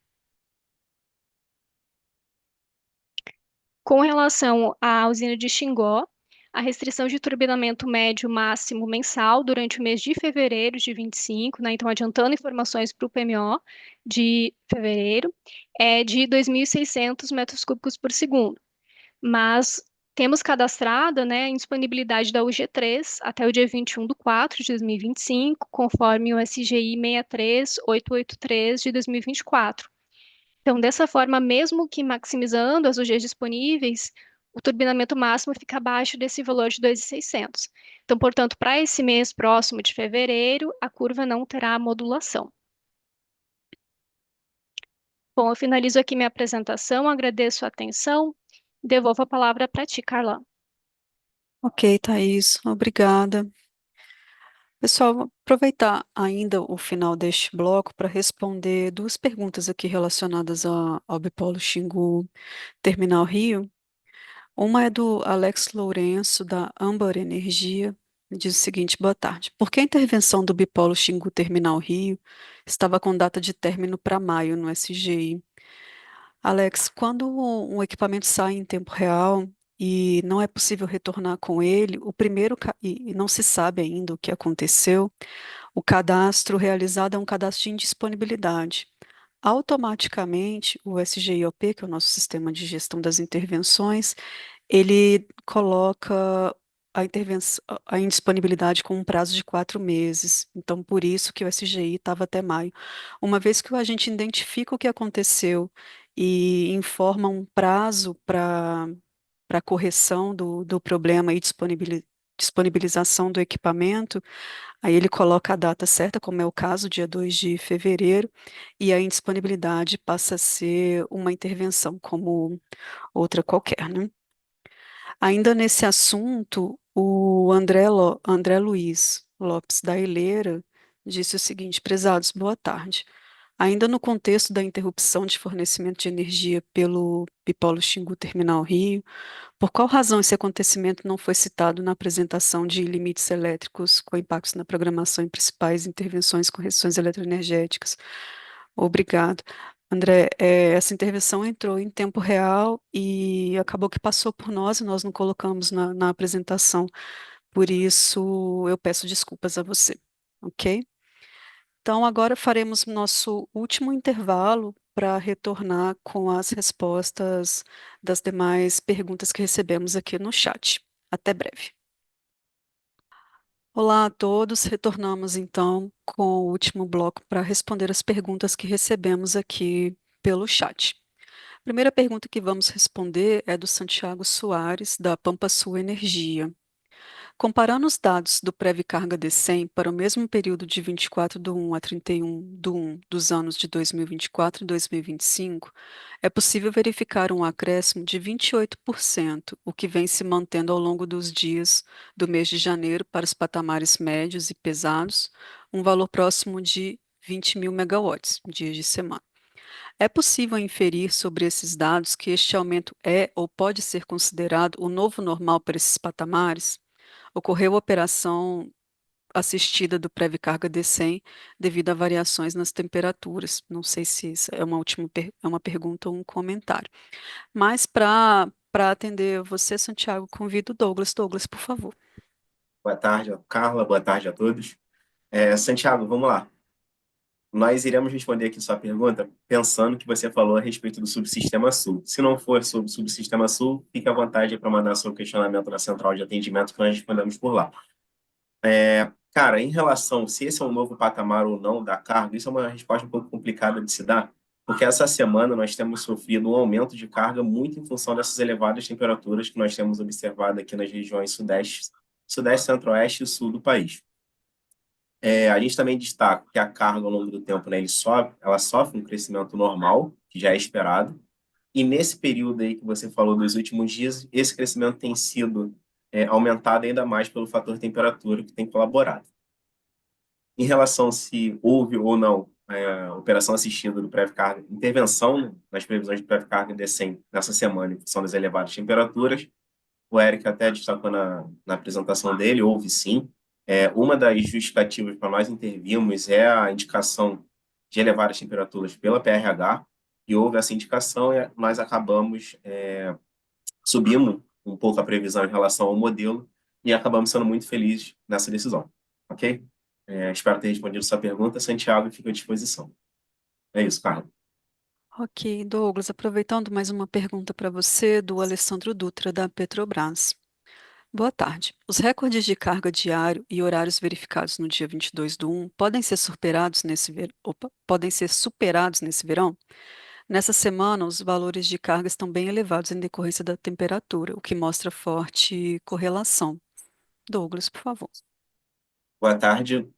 Com relação à usina de Xingó, a restrição de turbinamento médio máximo mensal durante o mês de fevereiro de 25, né, então adiantando informações para o PMO de fevereiro, é de 2.600 metros cúbicos por segundo. Mas temos cadastrada, né, a indisponibilidade da UG3 até o dia 21/4 de 2025, conforme o SGI 63883 de 2024. Então, dessa forma, mesmo que maximizando as UGs disponíveis, o turbinamento máximo fica abaixo desse valor de 2.600. Então, portanto, para esse mês próximo de fevereiro, a curva não terá modulação. Bom, eu finalizo aqui minha apresentação, agradeço a atenção, devolvo a palavra para ti, Carla. Ok, Thaís, obrigada. Pessoal, vou aproveitar ainda o final deste bloco para responder duas perguntas aqui relacionadas ao Bipolo Xingu Terminal Rio. Uma é do Alex Lourenço, da Âmbar Energia, diz o seguinte: boa tarde. Por que a intervenção do Bipolo Xingu Terminal Rio estava com data de término para maio no SGI? Alex, quando um equipamento sai em tempo real e não é possível retornar com ele, e não se sabe ainda o que aconteceu, o cadastro realizado é um cadastro de indisponibilidade. Automaticamente, o SGIOP, que é o nosso sistema de gestão das intervenções, ele coloca a indisponibilidade com um prazo de 4 meses. Então, por isso que o SGI estava até maio. Uma vez que o agente identifica o que aconteceu e informa um prazo para correção do problema e disponibilização do equipamento, aí ele coloca a data certa, como é o caso, dia 2 de fevereiro, e a indisponibilidade passa a ser uma intervenção, como outra qualquer, né? Ainda nesse assunto, o André Luiz Lopes da Ilheira disse o seguinte: prezados, boa tarde. Ainda no contexto da interrupção de fornecimento de energia pelo Bipolo Xingu Terminal Rio, por qual razão esse acontecimento não foi citado na apresentação de limites elétricos com impactos na programação e principais intervenções com restrições eletroenergéticas? Obrigado. André, essa intervenção entrou em tempo real e acabou que passou por nós e nós não colocamos na apresentação. Por isso, eu peço desculpas a você, ok? Então, agora faremos nosso último intervalo para retornar com as respostas das demais perguntas que recebemos aqui no chat. Até breve. Olá a todos, retornamos então com o último bloco para responder as perguntas que recebemos aqui pelo chat. A primeira pergunta que vamos responder é do Santiago Soares, da Pampa Sul Energia. Comparando os dados do Previcarga D100 para o mesmo período de 24/1 a 31/1 dos anos de 2024 e 2025, é possível verificar um acréscimo de 28%, o que vem se mantendo ao longo dos dias do mês de janeiro para os patamares médios e pesados, um valor próximo de 20.000 megawatts, dias de semana. É possível inferir sobre esses dados que este aumento é ou pode ser considerado o novo normal para esses patamares? Ocorreu operação assistida do Previcarga D100 devido a variações nas temperaturas. Não sei se isso é é uma pergunta ou um comentário. Mas para atender você, Santiago, convido o Douglas. Douglas, por favor. Boa tarde, Carla. Boa tarde a todos. Santiago, vamos lá. Nós iremos responder aqui sua pergunta pensando que você falou a respeito do Subsistema Sul. Se não for sobre o Subsistema Sul, fique à vontade para mandar seu questionamento na central de atendimento que nós respondemos por lá. Cara, em relação se esse é um novo patamar ou não da carga, isso é uma resposta um pouco complicada de se dar, porque essa semana nós temos sofrido um aumento de carga muito em função dessas elevadas temperaturas que nós temos observado aqui nas regiões Sudeste, Centro-Oeste e Sul do país. A gente também destaca que a carga ao longo do tempo, né, ela sofre um crescimento normal, que já é esperado, e nesse período aí que você falou dos últimos dias, esse crescimento tem sido aumentado ainda mais pelo fator temperatura, que tem colaborado. Em relação se houve ou não operação assistida do Previcarga, intervenção nas previsões de Previcarga D100 nessa semana, em função das elevadas temperaturas, o Eric até destacou na apresentação dele, houve sim. Uma das justificativas para nós intervirmos é a indicação de elevadas temperaturas pela PRH, e houve essa indicação e nós acabamos subindo um pouco a previsão em relação ao modelo e acabamos sendo muito felizes nessa decisão, ok? Espero ter respondido sua pergunta, Santiago, e fico à disposição. É isso, Carlos. Ok, Douglas, aproveitando mais uma pergunta para você, do Alessandro Dutra, da Petrobras. Boa tarde. Os recordes de carga diário e horários verificados no dia 22/1 podem ser podem ser superados nesse verão? Nessa semana, os valores de carga estão bem elevados em decorrência da temperatura, o que mostra forte correlação. Douglas, por favor. Boa tarde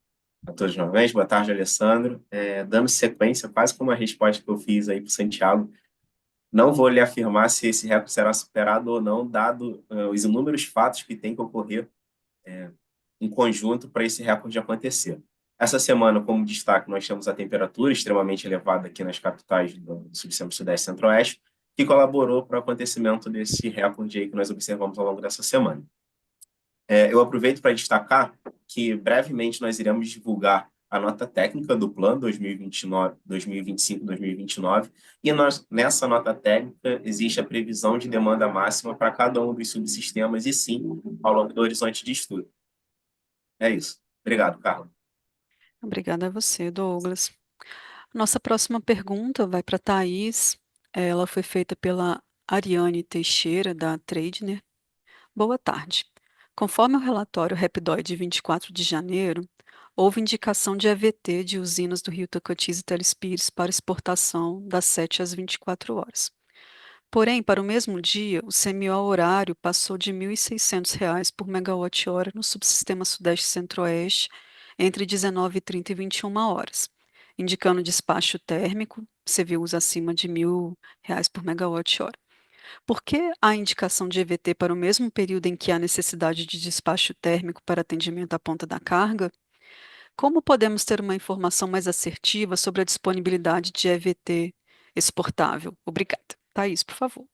a todos novamente. Boa tarde, Alessandro. Dando sequência, quase como a resposta que eu fiz aí para o Santiago, não vou lhe afirmar se esse recorde será superado ou não, dado os inúmeros fatos que têm que ocorrer em conjunto para esse recorde acontecer. Essa semana, como destaque, nós temos a temperatura extremamente elevada aqui nas capitais do subsistema Sudeste e Centro-Oeste, que colaborou para o acontecimento desse recorde aí que nós observamos ao longo dessa semana. Eu aproveito para destacar que brevemente nós iremos divulgar a nota técnica do plano 2025-2029, e nessa nota técnica existe a previsão de demanda máxima para cada um dos subsistemas, e sim, ao longo do horizonte de estudo. É isso. Obrigado, Carla. Obrigada a você, Douglas. Nossa próxima pergunta vai para a Thaís. Ela foi feita pela Ariane Teixeira, da Tradner. Boa tarde. Conforme o relatório Rapidói de 24 de janeiro, houve indicação de EVT de usinas do Rio Tocantins e Telespires para exportação das 7 às 24 horas. Porém, para o mesmo dia, o CMO horário passou de R$ 1.600 por megawatt-hora no subsistema Sudeste e Centro-Oeste entre 19h30 e 21 horas, indicando despacho térmico, CVUs acima de R$ 1.000 por megawatt-hora. Por que a indicação de EVT para o mesmo período em que há necessidade de despacho térmico para atendimento à ponta da carga? Como podemos ter uma informação mais assertiva sobre a disponibilidade de EVT exportável? Obrigada. Thaís, por favor.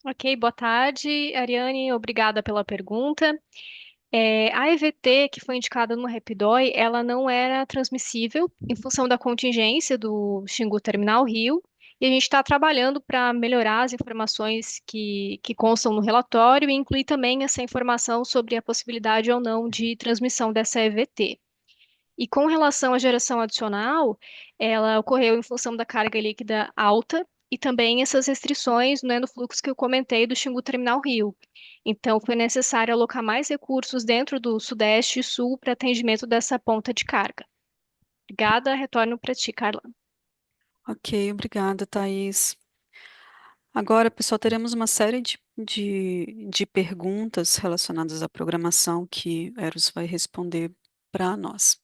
Ok, boa tarde, Ariane, obrigada pela pergunta. A EVT, que foi indicada no Rapidói, ela não era transmissível em função da contingência do Xingu Terminal Rio, e a gente está trabalhando para melhorar as informações que constam no relatório e incluir também essa informação sobre a possibilidade ou não de transmissão dessa EVT. E com relação à geração adicional, ela ocorreu em função da carga líquida alta e também essas restrições, né, no fluxo que eu comentei do Xingu Terminal Rio. Então, foi necessário alocar mais recursos dentro do Sudeste e Sul para atendimento dessa ponta de carga. Obrigada, retorno para ti, Carla. Ok, obrigada, Thaís. Agora, pessoal, teremos uma série de perguntas relacionadas à programação que Eros vai responder para nós.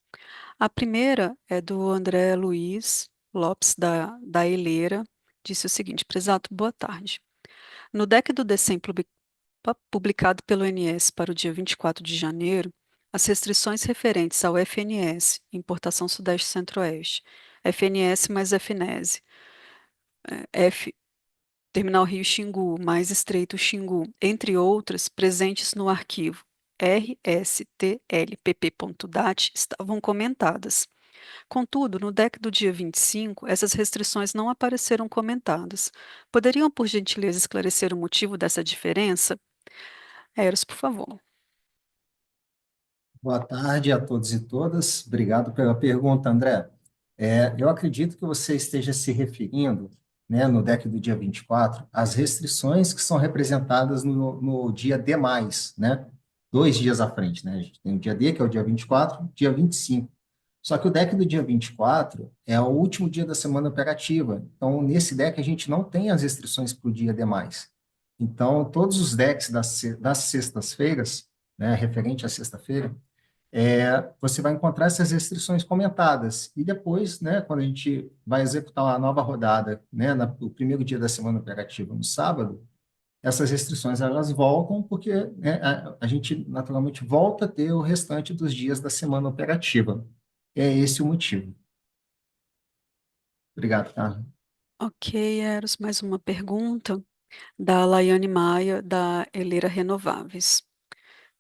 A primeira é do André Luiz Lopes, da Eleira, disse o seguinte: prezado, boa tarde. No deck do DECEM publicado pelo INS para o dia 24 de janeiro, as restrições referentes ao FNS, Importação Sudeste e Centro-Oeste, FNS mais FNESE, F, Terminal Rio Xingu mais Estreito Xingu, entre outras, presentes no arquivo rstlpp.dat, estavam comentadas. Contudo, no deck do dia 25, essas restrições não apareceram comentadas. Poderiam, por gentileza, esclarecer o motivo dessa diferença? Eros, por favor. Boa tarde a todos e todas. Obrigado pela pergunta, André. Eu acredito que você esteja se referindo, né, no deck do dia 24, às restrições que são representadas no dia D+, né? 2 dias à frente, né? A gente tem o dia D, que é o dia 24, dia 25. Só que o deck do dia 24 é o último dia da semana operativa. Então, nesse deck, a gente não tem as restrições para o dia D+. Então, todos os decks das sextas-feiras, né, referente à sexta-feira, você vai encontrar essas restrições comentadas. E depois, né, quando a gente vai executar uma nova rodada, né, no primeiro dia da semana operativa, no sábado, essas restrições elas voltam, porque, né, a gente naturalmente volta a ter o restante dos dias da semana operativa. É esse o motivo. Obrigado, Carla. Ok, Eros, mais uma pergunta da Laiane Maia, da Eleira Renováveis.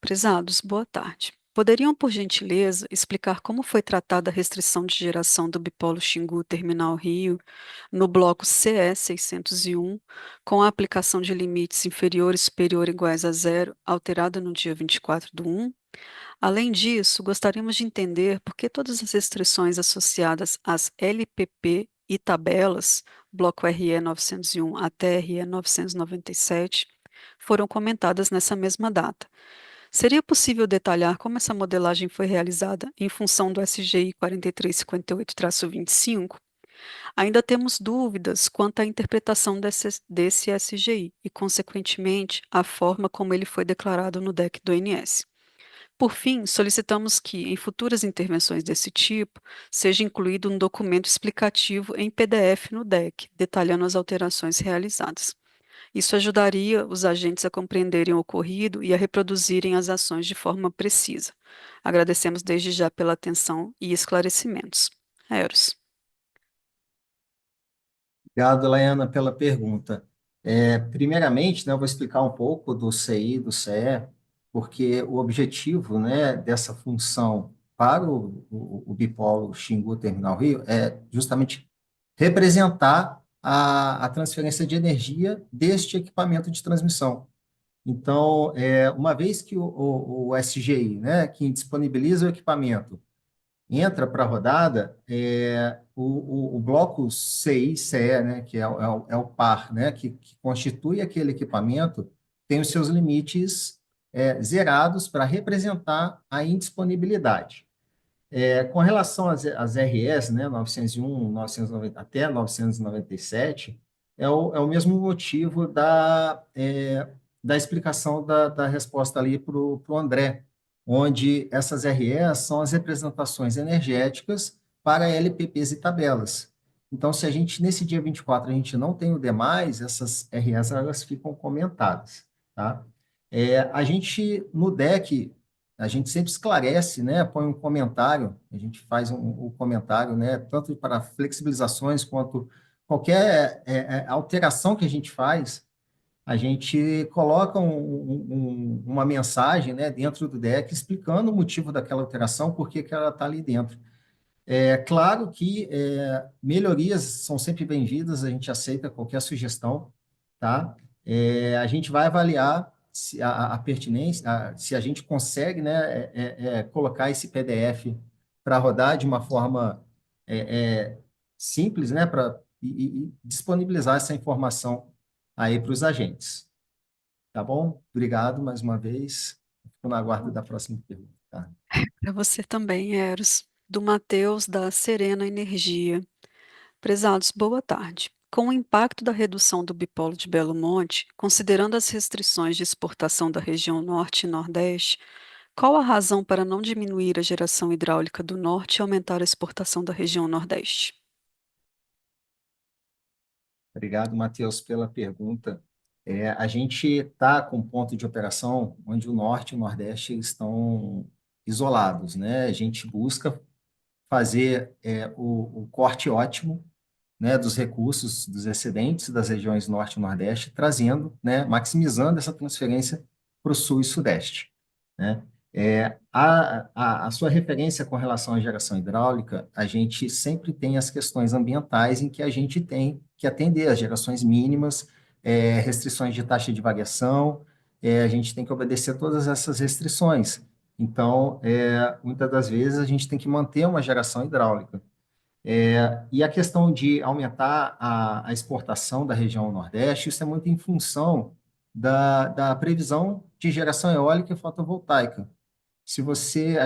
Prezados, boa tarde. Poderiam, por gentileza, explicar como foi tratada a restrição de geração do bipolo Xingu Terminal Rio no bloco CE 601, com a aplicação de limites inferiores, superior ou iguais a zero, alterada no dia 24/1? Além disso, gostaríamos de entender por que todas as restrições associadas às LPP e tabelas, bloco RE 901 até RE 997, foram comentadas nessa mesma data. Seria possível detalhar como essa modelagem foi realizada em função do SGI 4358-25? Ainda temos dúvidas quanto à interpretação desse SGI e, consequentemente, a forma como ele foi declarado no DEC do INS. Por fim, solicitamos que, em futuras intervenções desse tipo, seja incluído um documento explicativo em PDF no DEC, detalhando as alterações realizadas. Isso ajudaria os agentes a compreenderem o ocorrido e a reproduzirem as ações de forma precisa. Agradecemos desde já pela atenção e esclarecimentos. Eros. Obrigado, Laiana, pela pergunta. Primeiramente, né, eu vou explicar um pouco do CI, do CE, porque o objetivo, né, dessa função para o bipolo Xingu Terminal Rio é justamente representar a transferência de energia deste equipamento de transmissão. Então, uma vez que o SGI, né, que disponibiliza o equipamento, entra para a rodada, o bloco CI, CE, né, que é o par, né, que constitui aquele equipamento, tem os seus limites zerados para representar a indisponibilidade. Com relação às RS, né, 901, 990, até 997, é o mesmo motivo da explicação da resposta ali para o André, onde essas RS são as representações energéticas para LPPs e tabelas. Então, se a gente, nesse dia 24, a gente não tem o demais, essas RS elas ficam comentadas, tá? A gente, no deck, a gente sempre esclarece, né, põe um comentário, a gente faz um comentário, né, tanto para flexibilizações quanto qualquer alteração que a gente faz, a gente coloca uma mensagem, né, dentro do deck explicando o motivo daquela alteração, por que que ela está ali dentro. É claro que melhorias são sempre bem-vindas, a gente aceita qualquer sugestão, tá? A gente vai avaliar se a pertinência, se a gente consegue, né, colocar esse PDF para rodar de uma forma simples, né, e disponibilizar essa informação aí para os agentes. Tá bom? Obrigado mais uma vez. Fico na aguardo da próxima pergunta. Tá? Para você também, Eros. Do Matheus, da Serena Energia. Prezados, boa tarde. Com o impacto da redução do bipolo de Belo Monte, considerando as restrições de exportação da região Norte e Nordeste, qual a razão para não diminuir a geração hidráulica do Norte e aumentar a exportação da região Nordeste? Obrigado, Matheus, pela pergunta. A gente está com um ponto de operação onde o Norte e o Nordeste estão isolados, né? A gente busca fazer o corte ótimo, né, dos recursos, dos excedentes das regiões Norte e Nordeste, trazendo, né, maximizando essa transferência para o Sul e Sudeste, né? A sua referência com relação à geração hidráulica, a gente sempre tem as questões ambientais em que a gente tem que atender às gerações mínimas, restrições de taxa de variação, a gente tem que obedecer todas essas restrições. Então, muitas das vezes a gente tem que manter uma geração hidráulica. E a questão de aumentar a exportação da região Nordeste, isso é muito em função da previsão de geração eólica e fotovoltaica. Se você,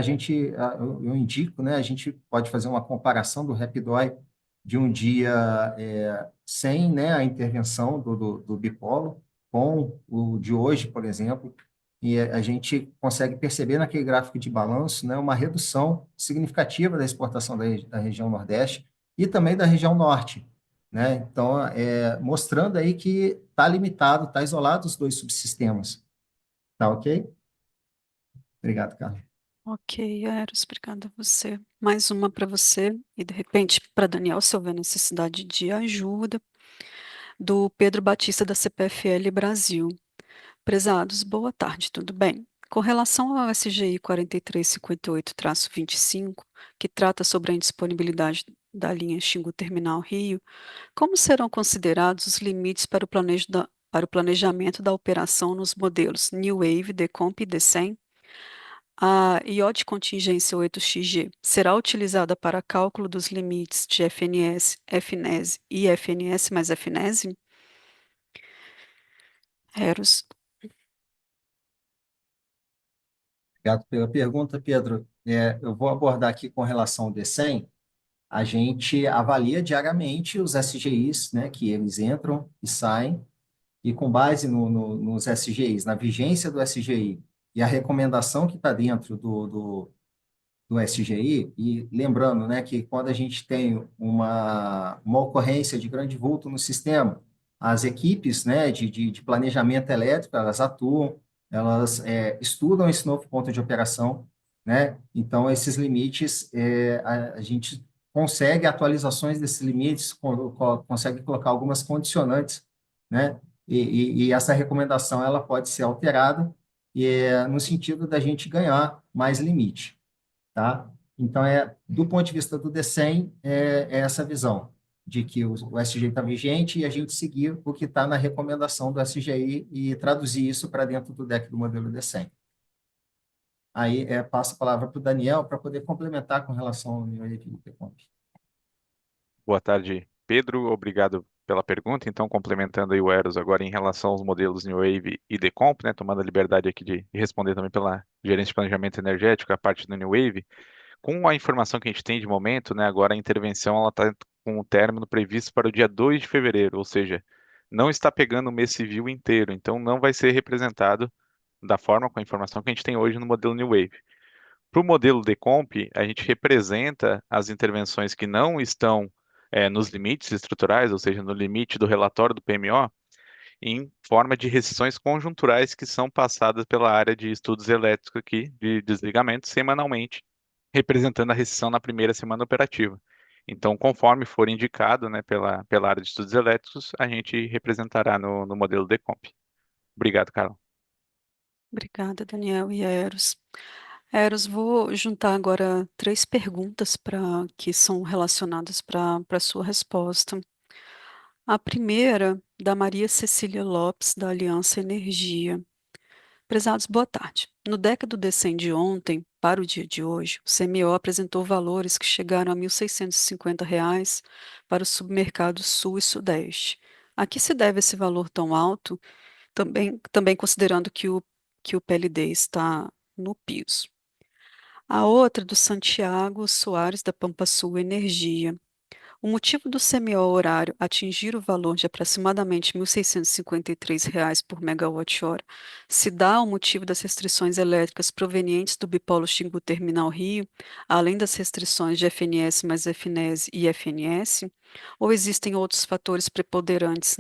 eu indico, né, a gente pode fazer uma comparação do RAPDOI de um dia sem, né, a intervenção do bipolo com o de hoje, por exemplo, e a gente consegue perceber naquele gráfico de balanço, né, uma redução significativa da exportação da região Nordeste e também da região Norte, né? Então, mostrando aí que está limitado, está isolado os dois subsistemas. Tá ok? Obrigado, Carlos. Ok, Eros, obrigada a você. Mais uma para você e, de repente, para Daniel, se houver necessidade de ajuda, do Pedro Batista, da CPFL Brasil. Prezados, boa tarde, tudo bem? Com relação ao SGI 4358-25, que trata sobre a indisponibilidade da linha Xingu Terminal Rio, como serão considerados os limites para o planejamento da operação nos modelos New Wave, Decomp e D100? A IO de contingência 8XG será utilizada para cálculo dos limites de FNS, FNES e FNS mais FNES? Eros. Obrigado pela pergunta, Pedro. Eu vou abordar aqui com relação ao D100. A gente avalia diariamente os SGIs, né, que eles entram e saem, e com base nos SGIs, na vigência do SGI e a recomendação que está dentro do SGI, e lembrando, né, que quando a gente tem uma ocorrência de grande vulto no sistema, as equipes, né, de planejamento elétrico, elas atuam, elas estudam esse novo ponto de operação, né? Então, esses limites, a gente consegue atualizações desses limites, consegue colocar algumas condicionantes, né? E essa recomendação, ela pode ser alterada, no sentido da gente ganhar mais limite, tá? Então, do ponto de vista do DECEM, é essa visão de que o SGI está vigente e a gente seguir o que está na recomendação do SGI e traduzir isso para dentro do deck do modelo DECEM. Aí, passo a palavra para o Daniel para poder complementar com relação ao nível de Decomp. Boa tarde, Pedro. Obrigado pela pergunta. Então, complementando aí o Eros agora em relação aos modelos New Wave e Decomp, né, tomando a liberdade aqui de responder também pela gerência de planejamento energético, a parte do New Wave. Com a informação que a gente tem de momento, né, agora a intervenção ela está com o término previsto para o dia 2 de fevereiro, ou seja, não está pegando o mês civil inteiro, então não vai ser representado da forma com a informação que a gente tem hoje no modelo New Wave. Para o modelo Decomp, a gente representa as intervenções que não estão nos limites estruturais, ou seja, no limite do relatório do PMO, em forma de restrições conjunturais que são passadas pela área de estudos elétricos aqui, de desligamento, semanalmente, representando a restrição na primeira semana operativa. Então, conforme for indicado, né, pela área de estudos elétricos, a gente representará no modelo Decomp. Obrigado, Carla. Obrigada, Daniel e Eros. Eros, vou juntar agora três perguntas que são relacionadas para a sua resposta. A primeira, da Maria Cecília Lopes, da Aliança Energia. Prezados, boa tarde. No deck do DECEM de ontem, para o dia de hoje, o CMO apresentou valores que chegaram a R$ 1.650 para os submercados Sul e Sudeste. A que se deve esse valor tão alto, também considerando que o PLD está no piso? A outra, do Santiago Soares, da Pampa Sul Energia. O motivo do CMO horário atingir o valor de aproximadamente R$ 1.653 por megawatt-hora se dá ao motivo das restrições elétricas provenientes do bipolo Xingu Terminal Rio, além das restrições de FNS mais FNES e FNS, ou existem outros fatores preponderantes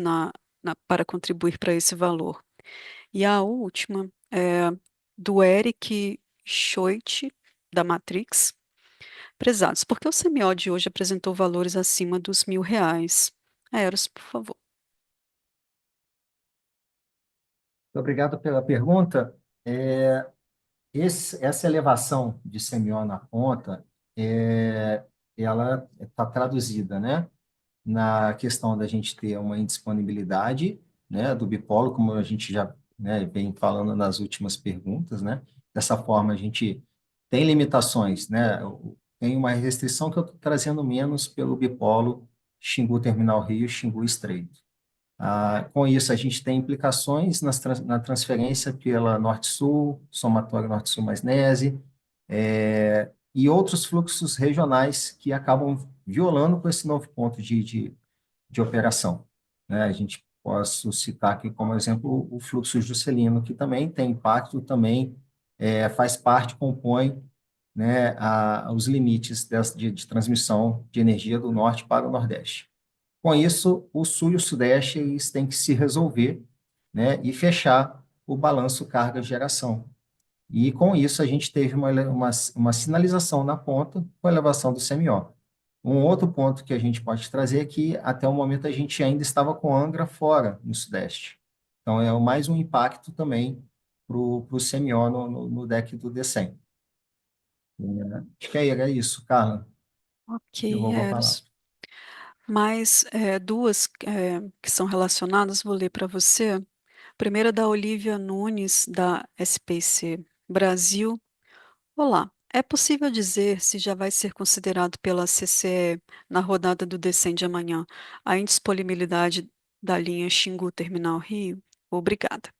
para contribuir para esse valor? E a última é do Eric Schoit, da Matrix. Prezados, por que o CMO de hoje apresentou valores acima dos R$ 1.000? Eros, por favor. Obrigado pela pergunta. Essa elevação de CMO na ponta, ela está traduzida, né, na questão da gente ter uma indisponibilidade, né, do bipolo, como a gente já, né, vem falando nas últimas perguntas, né? Dessa forma, a gente tem limitações, né? Tem uma restrição que eu estou trazendo menos pelo bipolo Xingu Terminal Rio e Xingu Estreito. Com isso, a gente tem implicações na transferência pela Norte-Sul, somatório Norte-Sul mais NESE, e outros fluxos regionais que acabam violando com esse novo ponto de operação, né? A gente posso citar aqui como exemplo o fluxo juscelino, que também tem impacto, também faz parte, compõe, né, os limites de transmissão de energia do norte para o nordeste. Com isso, o sul e o sudeste eles têm que se resolver, né, e fechar o balanço carga-geração. E com isso a gente teve uma sinalização na ponta com a elevação do CMO. Um outro ponto que a gente pode trazer é que até o momento a gente ainda estava com Angra fora no sudeste. Então é mais um impacto também para o CMO no deck do D100. Acho que era isso, Carla. Eu Ok, vou falar. Eros. Mais duas que são relacionadas, vou ler para você. Primeira, da Olivia Nunes, da SPC Brasil. Olá, é possível dizer se já vai ser considerado pela CCE na rodada do DECEM de amanhã a indisponibilidade da linha Xingu Terminal Rio? Obrigada.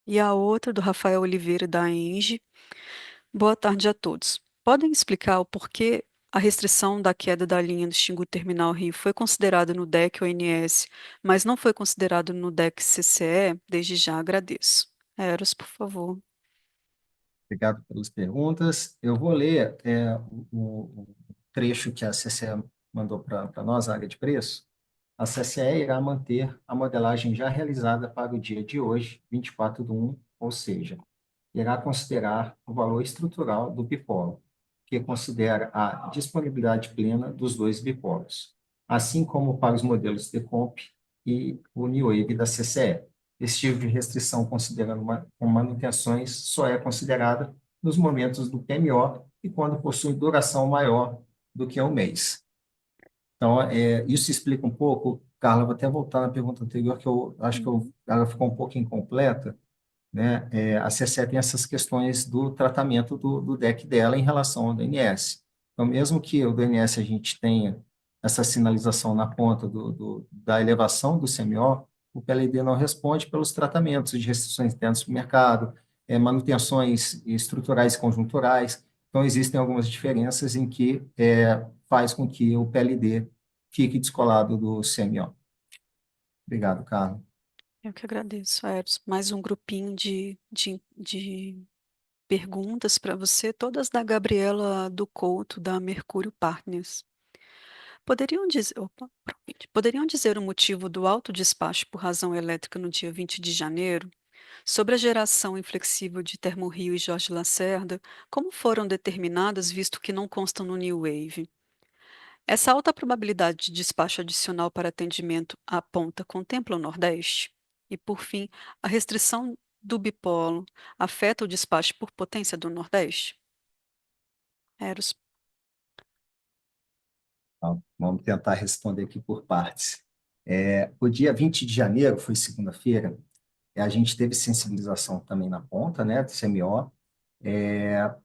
E a outra, do Rafael Oliveira, da ENGIE. Boa tarde a todos. Podem explicar o porquê a restrição da queda da linha do Xingu Terminal Rio foi considerada no DEC ONS, mas não foi considerado no DEC CCE? Desde já agradeço. Eros, por favor. Obrigado pelas perguntas. Eu vou ler o trecho que a CCE mandou para nós, a área de preço, a CCE irá manter a modelagem já realizada para o dia de hoje, 24/1, ou seja, irá considerar o valor estrutural do bipolo, que considera a disponibilidade plena dos dois bipolos, assim como para os modelos Decomp e o NEWAVE da CCE. Esse tipo de restrição, considerando com manutenções, só é considerada nos momentos do PMO e quando possui duração maior do que um mês. Então, isso explica um pouco, Carla, vou até voltar na pergunta anterior, que eu acho que ela ficou um pouco incompleta, né? A CCE tem essas questões do tratamento do deck dela em relação ao DNS. Então, mesmo que o DNS a gente tenha essa sinalização na ponta da elevação do CMO, o PLD não responde pelos tratamentos de restrições internas do mercado, manutenções estruturais e conjunturais. Então, existem algumas diferenças em que faz com que o PLD fique descolado do CMO. Obrigado, Carlos. Eu que agradeço, Eros. Mais um grupinho de perguntas para você, todas da Gabriela do Couto, da Mercúrio Partners. Poderiam dizer o motivo do alto despacho por razão elétrica no dia 20 de janeiro? Sobre a geração inflexível de Termorrio e Jorge Lacerda, como foram determinadas, visto que não constam no New Wave? Essa alta probabilidade de despacho adicional para atendimento à ponta contempla o Nordeste? E, por fim, a restrição do bipolo afeta o despacho por potência do Nordeste? Eros. Então, vamos tentar responder aqui por partes. O dia 20 de janeiro, foi segunda-feira, a gente teve sensibilização também na ponta, né, do CMO.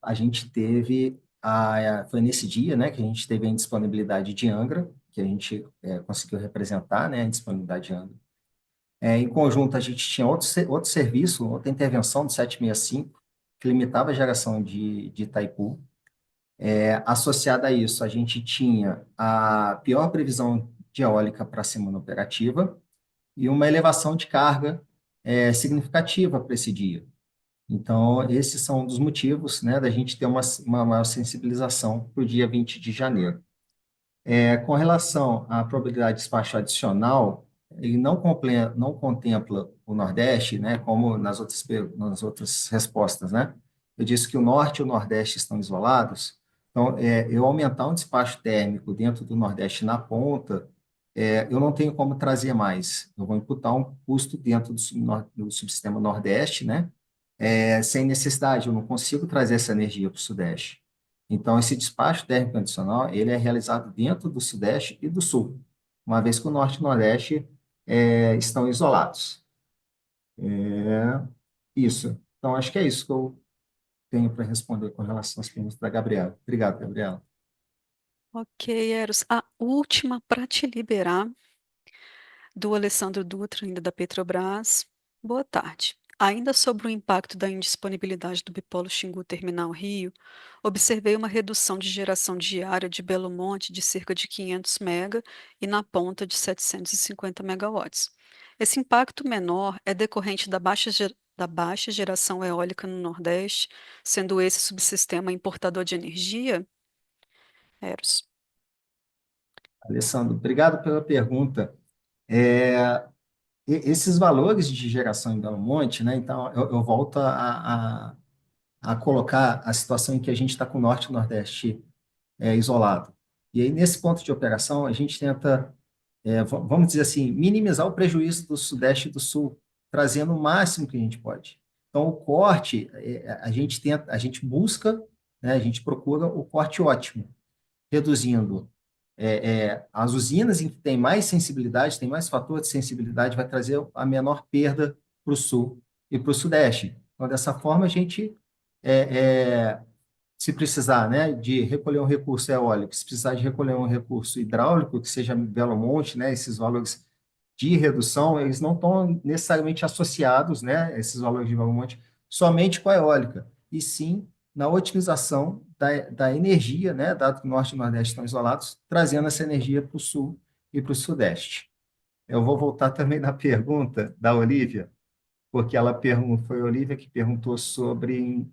A gente teve, foi nesse dia, né, que a gente teve a indisponibilidade de Angra, que a gente conseguiu representar, né, a indisponibilidade de Angra. Em conjunto, a gente tinha outro serviço, outra intervenção do 765, que limitava a geração de Itaipu. Associada a isso, a gente tinha a pior previsão de eólica para a semana operativa e uma elevação de carga significativa para esse dia. Então, esses são um dos motivos, né, da gente ter uma maior sensibilização para o dia 20 de janeiro. Com relação à probabilidade de despacho adicional, ele não contempla o Nordeste, né, como nas outras respostas, né? Eu disse que o Norte e o Nordeste estão isolados, então, eu aumentar um despacho térmico dentro do Nordeste na ponta, eu não tenho como trazer mais. Eu vou imputar um custo dentro do subsistema Nordeste, né? Sem necessidade, eu não consigo trazer essa energia para o Sudeste. Então, esse despacho térmico adicional, ele é realizado dentro do Sudeste e do Sul, uma vez que o Norte e o Nordeste estão isolados. Isso. Então, acho que é isso que eu tenho para responder com relação às perguntas da Gabriela. Obrigado, Gabriela. Ok, Eros. A última para te liberar, do Alessandro Dutra, ainda da Petrobras. Boa tarde. Ainda sobre o impacto da indisponibilidade do bipolo Xingu Terminal Rio, observei uma redução de geração diária de Belo Monte de cerca de 500 mega e na ponta de 750 megawatts. Esse impacto menor é decorrente da baixa geração eólica no Nordeste, sendo esse subsistema importador de energia? Eros. Alessandro, obrigado pela pergunta. Esses valores de geração em Belo Monte, né? Então, eu volto a colocar a situação em que a gente está com o Norte e o Nordeste isolado. E aí, nesse ponto de operação, a gente tenta, vamos dizer assim, minimizar o prejuízo do Sudeste e do Sul, trazendo o máximo que a gente pode. Então, o corte, a gente busca, né, a gente procura o corte ótimo, reduzindo as usinas em que tem mais sensibilidade, tem mais fator de sensibilidade, vai trazer a menor perda para o Sul e para o Sudeste. Então, dessa forma, a gente se precisar, né, de recolher um recurso eólico, se precisar de recolher um recurso hidráulico, que seja Belo Monte, né, esses valores de redução, eles não estão necessariamente associados, né, esses valores de Belo Monte, somente com a eólica, e sim na otimização da energia, né, dado que o Norte e o Nordeste estão isolados, trazendo essa energia para o Sul e para o Sudeste. Eu vou voltar também na pergunta da Olívia, porque ela foi a Olívia que perguntou sobre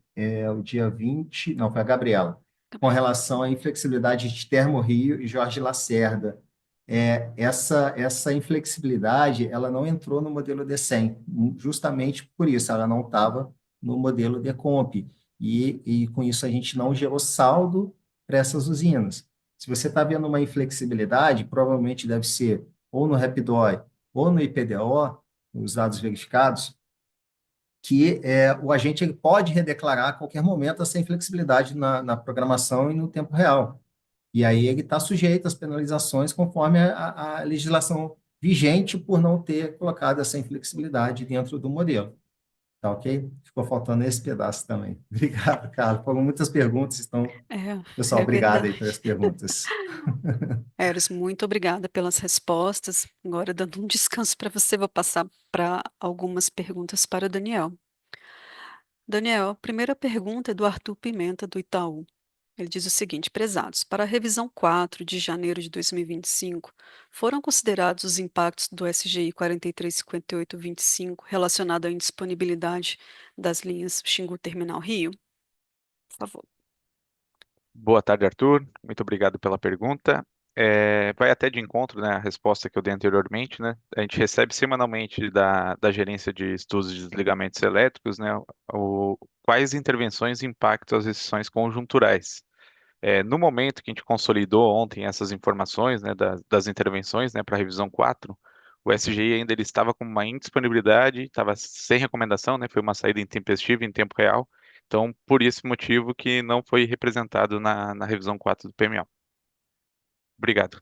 o dia 20, não, foi a Gabriela, com relação à inflexibilidade de Termorrio e Jorge Lacerda. essa inflexibilidade ela não entrou no modelo D100, justamente por isso, ela não estava no modelo Decomp. E com isso a gente não gerou saldo para essas usinas. Se você está vendo uma inflexibilidade, provavelmente deve ser ou no RapidOI ou no IPDO, os dados verificados, que o agente ele pode redeclarar a qualquer momento essa inflexibilidade na programação e no tempo real. E aí ele está sujeito às penalizações conforme a legislação vigente por não ter colocado essa inflexibilidade dentro do modelo. Tá ok? Ficou faltando esse pedaço também. Obrigado, Carlos. Foram muitas perguntas, então, pessoal, É obrigado aí verdade. pelas perguntas. Eros, muito obrigada pelas respostas. Agora, dando um descanso para você, vou passar para algumas perguntas para o Daniel. Daniel, a primeira pergunta é do Arthur Pimenta, do Itaú. Ele diz o seguinte: prezados, para a revisão 4 de janeiro de 2025, foram considerados os impactos do SGI 435825 relacionado à indisponibilidade das linhas Xingu Terminal Rio? Por favor. Boa tarde, Arthur. Muito obrigado pela pergunta. Vai até de encontro, né, a resposta que eu dei anteriormente, né? A gente recebe semanalmente da Gerência de Estudos de Desligamentos Elétricos, né, quais intervenções impactam as restrições conjunturais. No momento que a gente consolidou ontem essas informações, né, das intervenções, né, para a revisão 4, o SGI ainda ele estava com uma indisponibilidade, estava sem recomendação, né, foi uma saída intempestiva em tempo real. Então, por esse motivo que não foi representado na revisão 4 do PMO. Obrigado.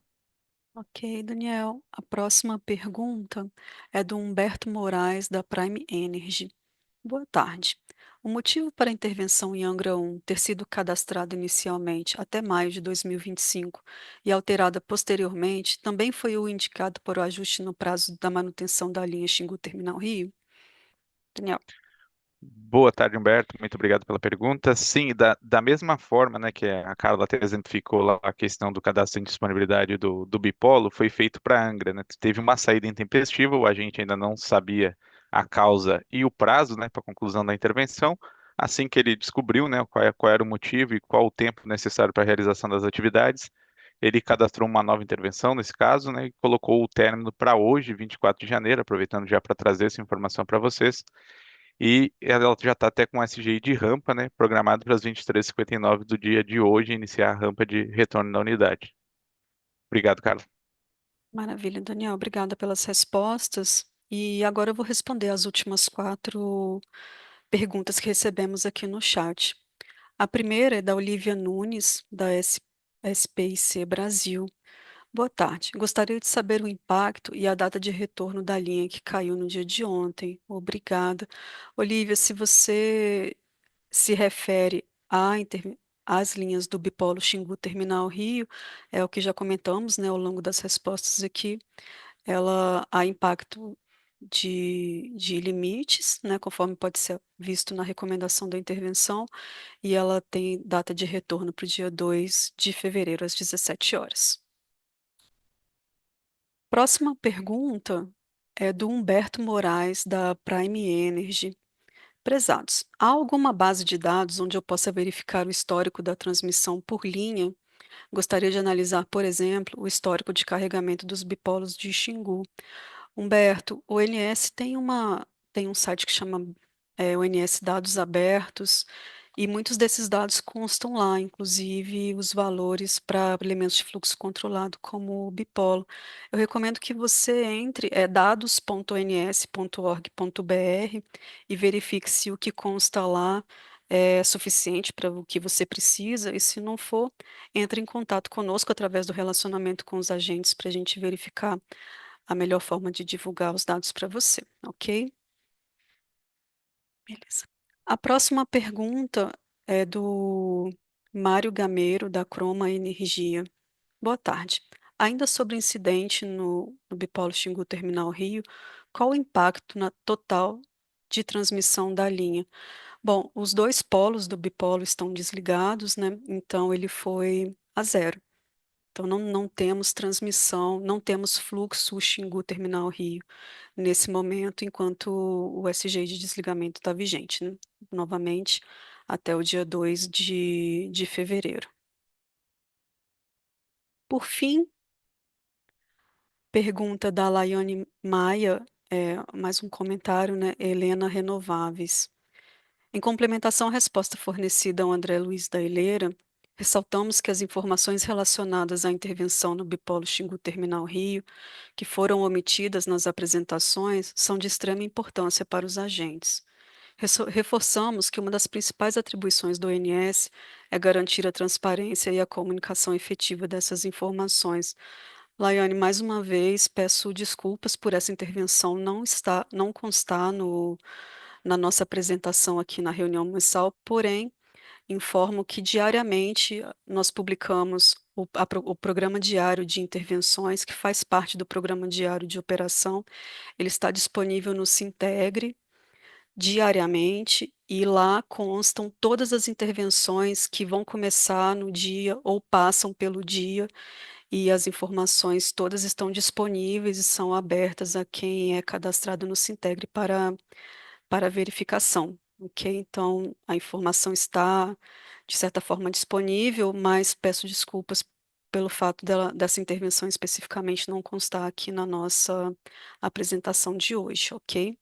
Ok, Daniel. A próxima pergunta é do Humberto Moraes, da Prime Energy. Boa tarde. O motivo para a intervenção em Angra 1 ter sido cadastrada inicialmente até maio de 2025 e alterada posteriormente também foi o indicado por o ajuste no prazo da manutenção da linha Xingu Terminal Rio? Daniel. Boa tarde, Humberto. Muito obrigado pela pergunta. Sim, da mesma forma, né, que a Carla até exemplificou lá a questão do cadastro de disponibilidade do Bipolo, foi feito para a Angra, né? Teve uma saída intempestiva, o agente ainda não sabia a causa e o prazo, né, para a conclusão da intervenção. Assim que ele descobriu, né, qual era o motivo e qual o tempo necessário para a realização das atividades, ele cadastrou uma nova intervenção nesse caso, né, e colocou o término para hoje, 24 de janeiro, aproveitando já para trazer essa informação para vocês. E ela já está até com SGI de rampa, né, programado para as 23h59 do dia de hoje, iniciar a rampa de retorno da unidade. Obrigado, Carlos. Maravilha, Daniel. Obrigada pelas respostas. E agora eu vou responder as últimas 4 perguntas que recebemos aqui no chat. A primeira é da Olivia Nunes, da SPIC Brasil. Boa tarde. Gostaria de saber o impacto e a data de retorno da linha que caiu no dia de ontem. Obrigada. Olivia, se você se refere às linhas do Bipolo Xingu Terminal Rio, é o que já comentamos, né, ao longo das respostas aqui, ela há impacto de limites, né, conforme pode ser visto na recomendação da intervenção, e ela tem data de retorno para o dia 2 de fevereiro, às 17 horas. Próxima pergunta é do Humberto Moraes, da Prime Energy. Prezados, há alguma base de dados onde eu possa verificar o histórico da transmissão por linha? Gostaria de analisar, por exemplo, o histórico de carregamento dos bipolos de Xingu. Humberto, o ONS tem um site que chama ONS Dados Abertos, e muitos desses dados constam lá, inclusive os valores para elementos de fluxo controlado, como o bipolo. Eu recomendo que você entre dados.ons.org.br e verifique se o que consta lá é suficiente para o que você precisa, e se não for, entre em contato conosco através do relacionamento com os agentes para a gente verificar a melhor forma de divulgar os dados para você, ok? Beleza. A próxima pergunta é do Mário Gameiro, da Croma Energia. Boa tarde. Ainda sobre o incidente no Bipolo Xingu Terminal Rio, qual o impacto na total de transmissão da linha? Bom, os 2 polos do bipolo estão desligados, né? Então ele foi a zero. Então não temos transmissão, não temos fluxo Xingu Terminal Rio nesse momento, enquanto o SGI de desligamento está vigente, né? Novamente, até o dia 2 de fevereiro. Por fim, Pergunta da Laiane Maia, mais um comentário, né? Helena Renováveis. Em complementação à resposta fornecida ao André Luiz da Ilheira, ressaltamos que as informações relacionadas à intervenção no Bipolo Xingu Terminal Rio, que foram omitidas nas apresentações, são de extrema importância para os agentes. Reforçamos que uma das principais atribuições do ONS é garantir a transparência e a comunicação efetiva dessas informações. Laiane, mais uma vez, peço desculpas por essa intervenção não constar na nossa apresentação aqui na reunião mensal, porém, informo que diariamente nós publicamos o programa diário de intervenções, que faz parte do programa diário de operação. Ele está disponível no Sintegre diariamente, e lá constam todas as intervenções que vão começar no dia ou passam pelo dia, e as informações todas estão disponíveis e são abertas a quem é cadastrado no Sintegre para verificação, ok? Então, a informação está, de certa forma, disponível, mas peço desculpas pelo fato dessa intervenção especificamente não constar aqui na nossa apresentação de hoje, ok?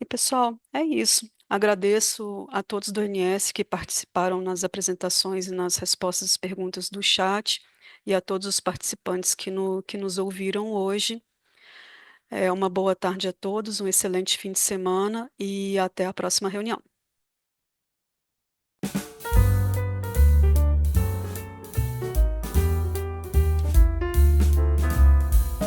E, pessoal, é isso. Agradeço a todos do ONS que participaram nas apresentações e nas respostas às perguntas do chat, e a todos os participantes que nos ouviram hoje. Uma boa tarde a todos, um excelente fim de semana e até a próxima reunião.